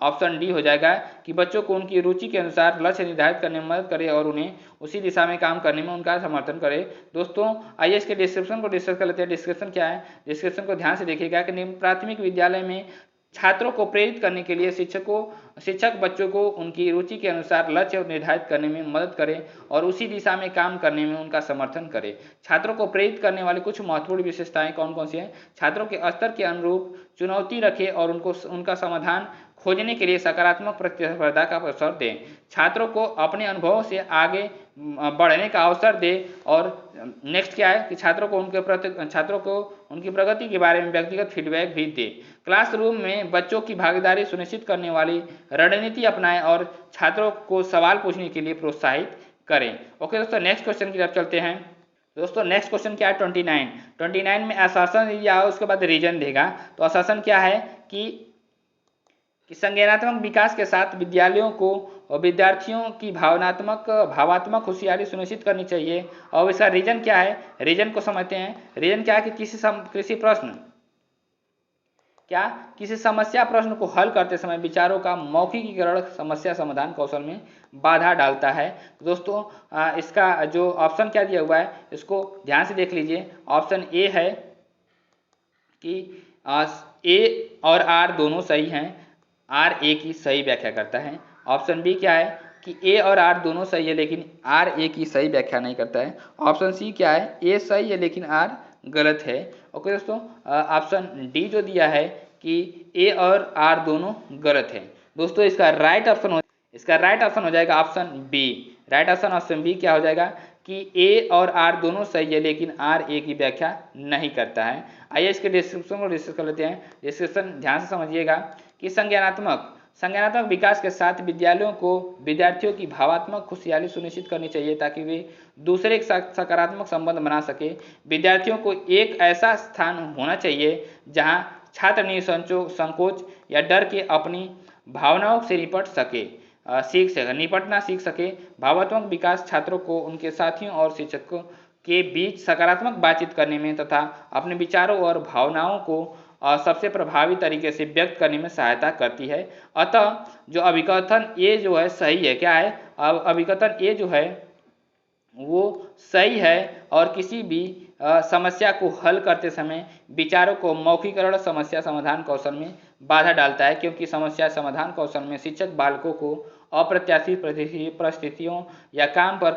ऑप्शन डी हो जाएगा कि बच्चों को उनकी रुचि के अनुसार लक्ष्य निर्धारित करने में मदद करे और उन्हें उसी दिशा में काम करने में उनका समर्थन करे। दोस्तों आइए इसके डिस्क्रिप्शन को डिस्कस कर लेते हैं। डिस्क्रिप्शन क्या है, डिस्क्रिप्शन को ध्यान से देखिएगा कि प्राथमिक विद्यालय में छात्रों को प्रेरित करने के लिए शिक्षक बच्चों को उनकी रुचि के अनुसार लक्ष्य निर्धारित करने में मदद करें और उसी दिशा में काम करने में उनका समर्थन करें। छात्रों को प्रेरित करने वाली कुछ महत्वपूर्ण विशेषताएं कौन कौन सी हैं, छात्रों के स्तर के अनुरूप चुनौती रखें और उनका समाधान खोजने के लिए सकारात्मक प्रतिस्पर्धा का अवसर दें। छात्रों को अपने अनुभवों से आगे बढ़ने का अवसर दें। और नेक्स्ट क्या है कि छात्रों को उनकी प्रगति के बारे में व्यक्तिगत फीडबैक भी दें। क्लासरूम में बच्चों की भागीदारी सुनिश्चित करने वाली रणनीति अपनाएं और छात्रों को सवाल पूछने के लिए प्रोत्साहित करें। ओके दोस्तों, नेक्स्ट क्वेश्चन की तरफ चलते हैं। दोस्तों नेक्स्ट क्वेश्चन क्या है 29 में आश्वासन दिया उसके बाद रीजन देगा। तो आश्वासन क्या है कि संज्ञानात्मक विकास के साथ विद्यार्थियों की भावात्मक होशियारी सुनिश्चित करनी चाहिए। और इसका रीजन क्या है, रीजन को समझते हैं। रीजन क्या है कि किसी समस्या प्रश्न को हल करते समय विचारों का मौखिकीकरण समस्या समाधान कौशल में बाधा डालता है। दोस्तों इसका जो ऑप्शन क्या दिया हुआ है इसको ध्यान से देख लीजिए। ऑप्शन ए है कि ए और आर दोनों सही हैं, आर ए की सही व्याख्या करता है। ऑप्शन बी क्या है कि ए और आर दोनों सही है लेकिन आर ए की सही व्याख्या नहीं करता है। ऑप्शन सी क्या है, ए सही है लेकिन आर गलत है। ओके दोस्तों, ऑप्शन डी जो दिया है कि ए और आर दोनों गलत है। दोस्तों इसका राइट ऑप्शन हो जाएगा option B. Right option B क्या हो जाएगा कि ए और आर दोनों सही है लेकिन आर ए की व्याख्या नहीं करता है। आइए इसके डिस्क्रिप्शन को डिस्कस कर लेते हैं। डिस्क्रिप्शन ध्यान से समझिएगा कि संज्ञानात्मक विकास के साथ विद्यार्थियों की भावात्मक खुशहाली सुनिश्चित करनी चाहिए ताकि वे दूसरे के साथ सकारात्मक संबंध बना सके। विद्यार्थियों को एक ऐसा स्थान होना चाहिए जहां छात्र निसंकोच या डर के अपनी भावनाओं से निपटना सीख सके। भावात्मक विकास छात्रों को उनके साथियों और शिक्षकों के बीच सकारात्मक बातचीत करने में तथा अपने विचारों और भावनाओं को सबसे प्रभावी तरीके से व्यक्त करने में सहायता करती है। अतः जो अभिकथन ए जो है सही है, क्या है, अभिकथन ए जो है वो सही है और किसी भी समस्या को हल करते समय विचारों को मौखिकरण समस्या समाधान कौशल में बाधा डालता है, क्योंकि समस्या समाधान कौशल में शिक्षक बालकों को अप्रत्याशित परिस्थितियों या काम पर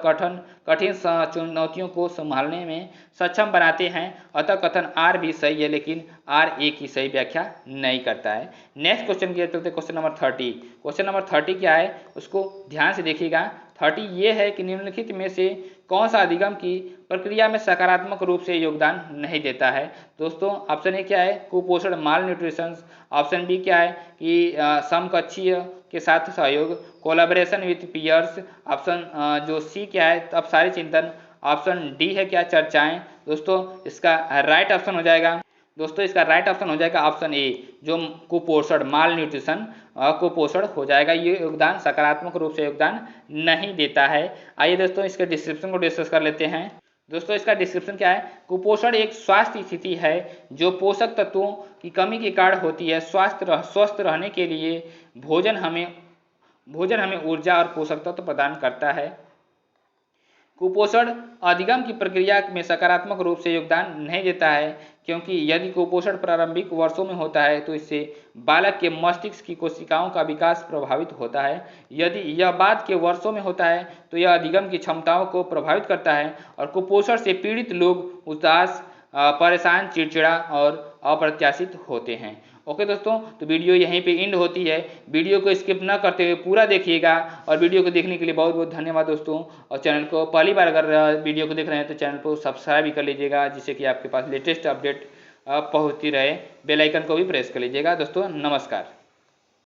कठिन चुनौतियों को संभालने में सक्षम बनाते हैं। अतः कथन आर भी सही है लेकिन आर ए की सही व्याख्या नहीं करता है। नेक्स्ट क्वेश्चन की चलते क्वेश्चन नंबर 30। क्वेश्चन नंबर 30 क्या है उसको ध्यान से देखिएगा। 30 ये है कि निम्नलिखित में से कौन सा अधिगम की प्रक्रिया में सकारात्मक रूप से योगदान नहीं देता है। दोस्तों ऑप्शन ए क्या है, कुपोषण माल न्यूट्रिशन। ऑप्शन बी क्या है कि समकक्षीय के साथ सहयोग, कोलैबोरेशन विथ पीयर्स। ऑप्शन जो सी क्या है अपसारी चिंतन। ऑप्शन डी है क्या, चर्चाएं। दोस्तों इसका राइट ऑप्शन हो जाएगा दोस्तों इसका राइट ऑप्शन हो जाएगा ऑप्शन ए, जो कुपोषण, माल न्यूट्रिशन, कुपोषण हो जाएगा। ये योगदान सकारात्मक रूप से योगदान नहीं देता है। आइए दोस्तों इसके डिस्क्रिप्शन को डिस्कस कर लेते हैं। दोस्तों इसका डिस्क्रिप्शन क्या है? कुपोषण एक स्वास्थ्य स्थिति है जो पोषक तत्वों की कमी के कारण होती है। स्वस्थ रहने के लिए भोजन हमें ऊर्जा और पोषक तत्व प्रदान करता है। कुपोषण अधिगम की प्रक्रिया में सकारात्मक रूप से योगदान नहीं देता है, क्योंकि यदि कुपोषण प्रारंभिक वर्षों में होता है तो इससे बालक के मस्तिष्क की कोशिकाओं का विकास प्रभावित होता है। यदि यह बाद के वर्षों में होता है तो यह अधिगम की क्षमताओं को प्रभावित करता है और कुपोषण से पीड़ित लोग उदास, परेशान, चिड़चिड़ा और अप्रत्याशित होते हैं। ओके दोस्तों, तो वीडियो यहीं पे एंड होती है। वीडियो को स्किप ना करते हुए पूरा देखिएगा और वीडियो को देखने के लिए बहुत बहुत धन्यवाद दोस्तों। और चैनल को पहली बार अगर वीडियो को देख रहे हैं तो चैनल को सब्सक्राइब भी कर लीजिएगा, जिससे कि आपके पास लेटेस्ट अपडेट पहुंचती रहे। बेल आइकन को भी प्रेस कर लीजिएगा दोस्तों। नमस्कार।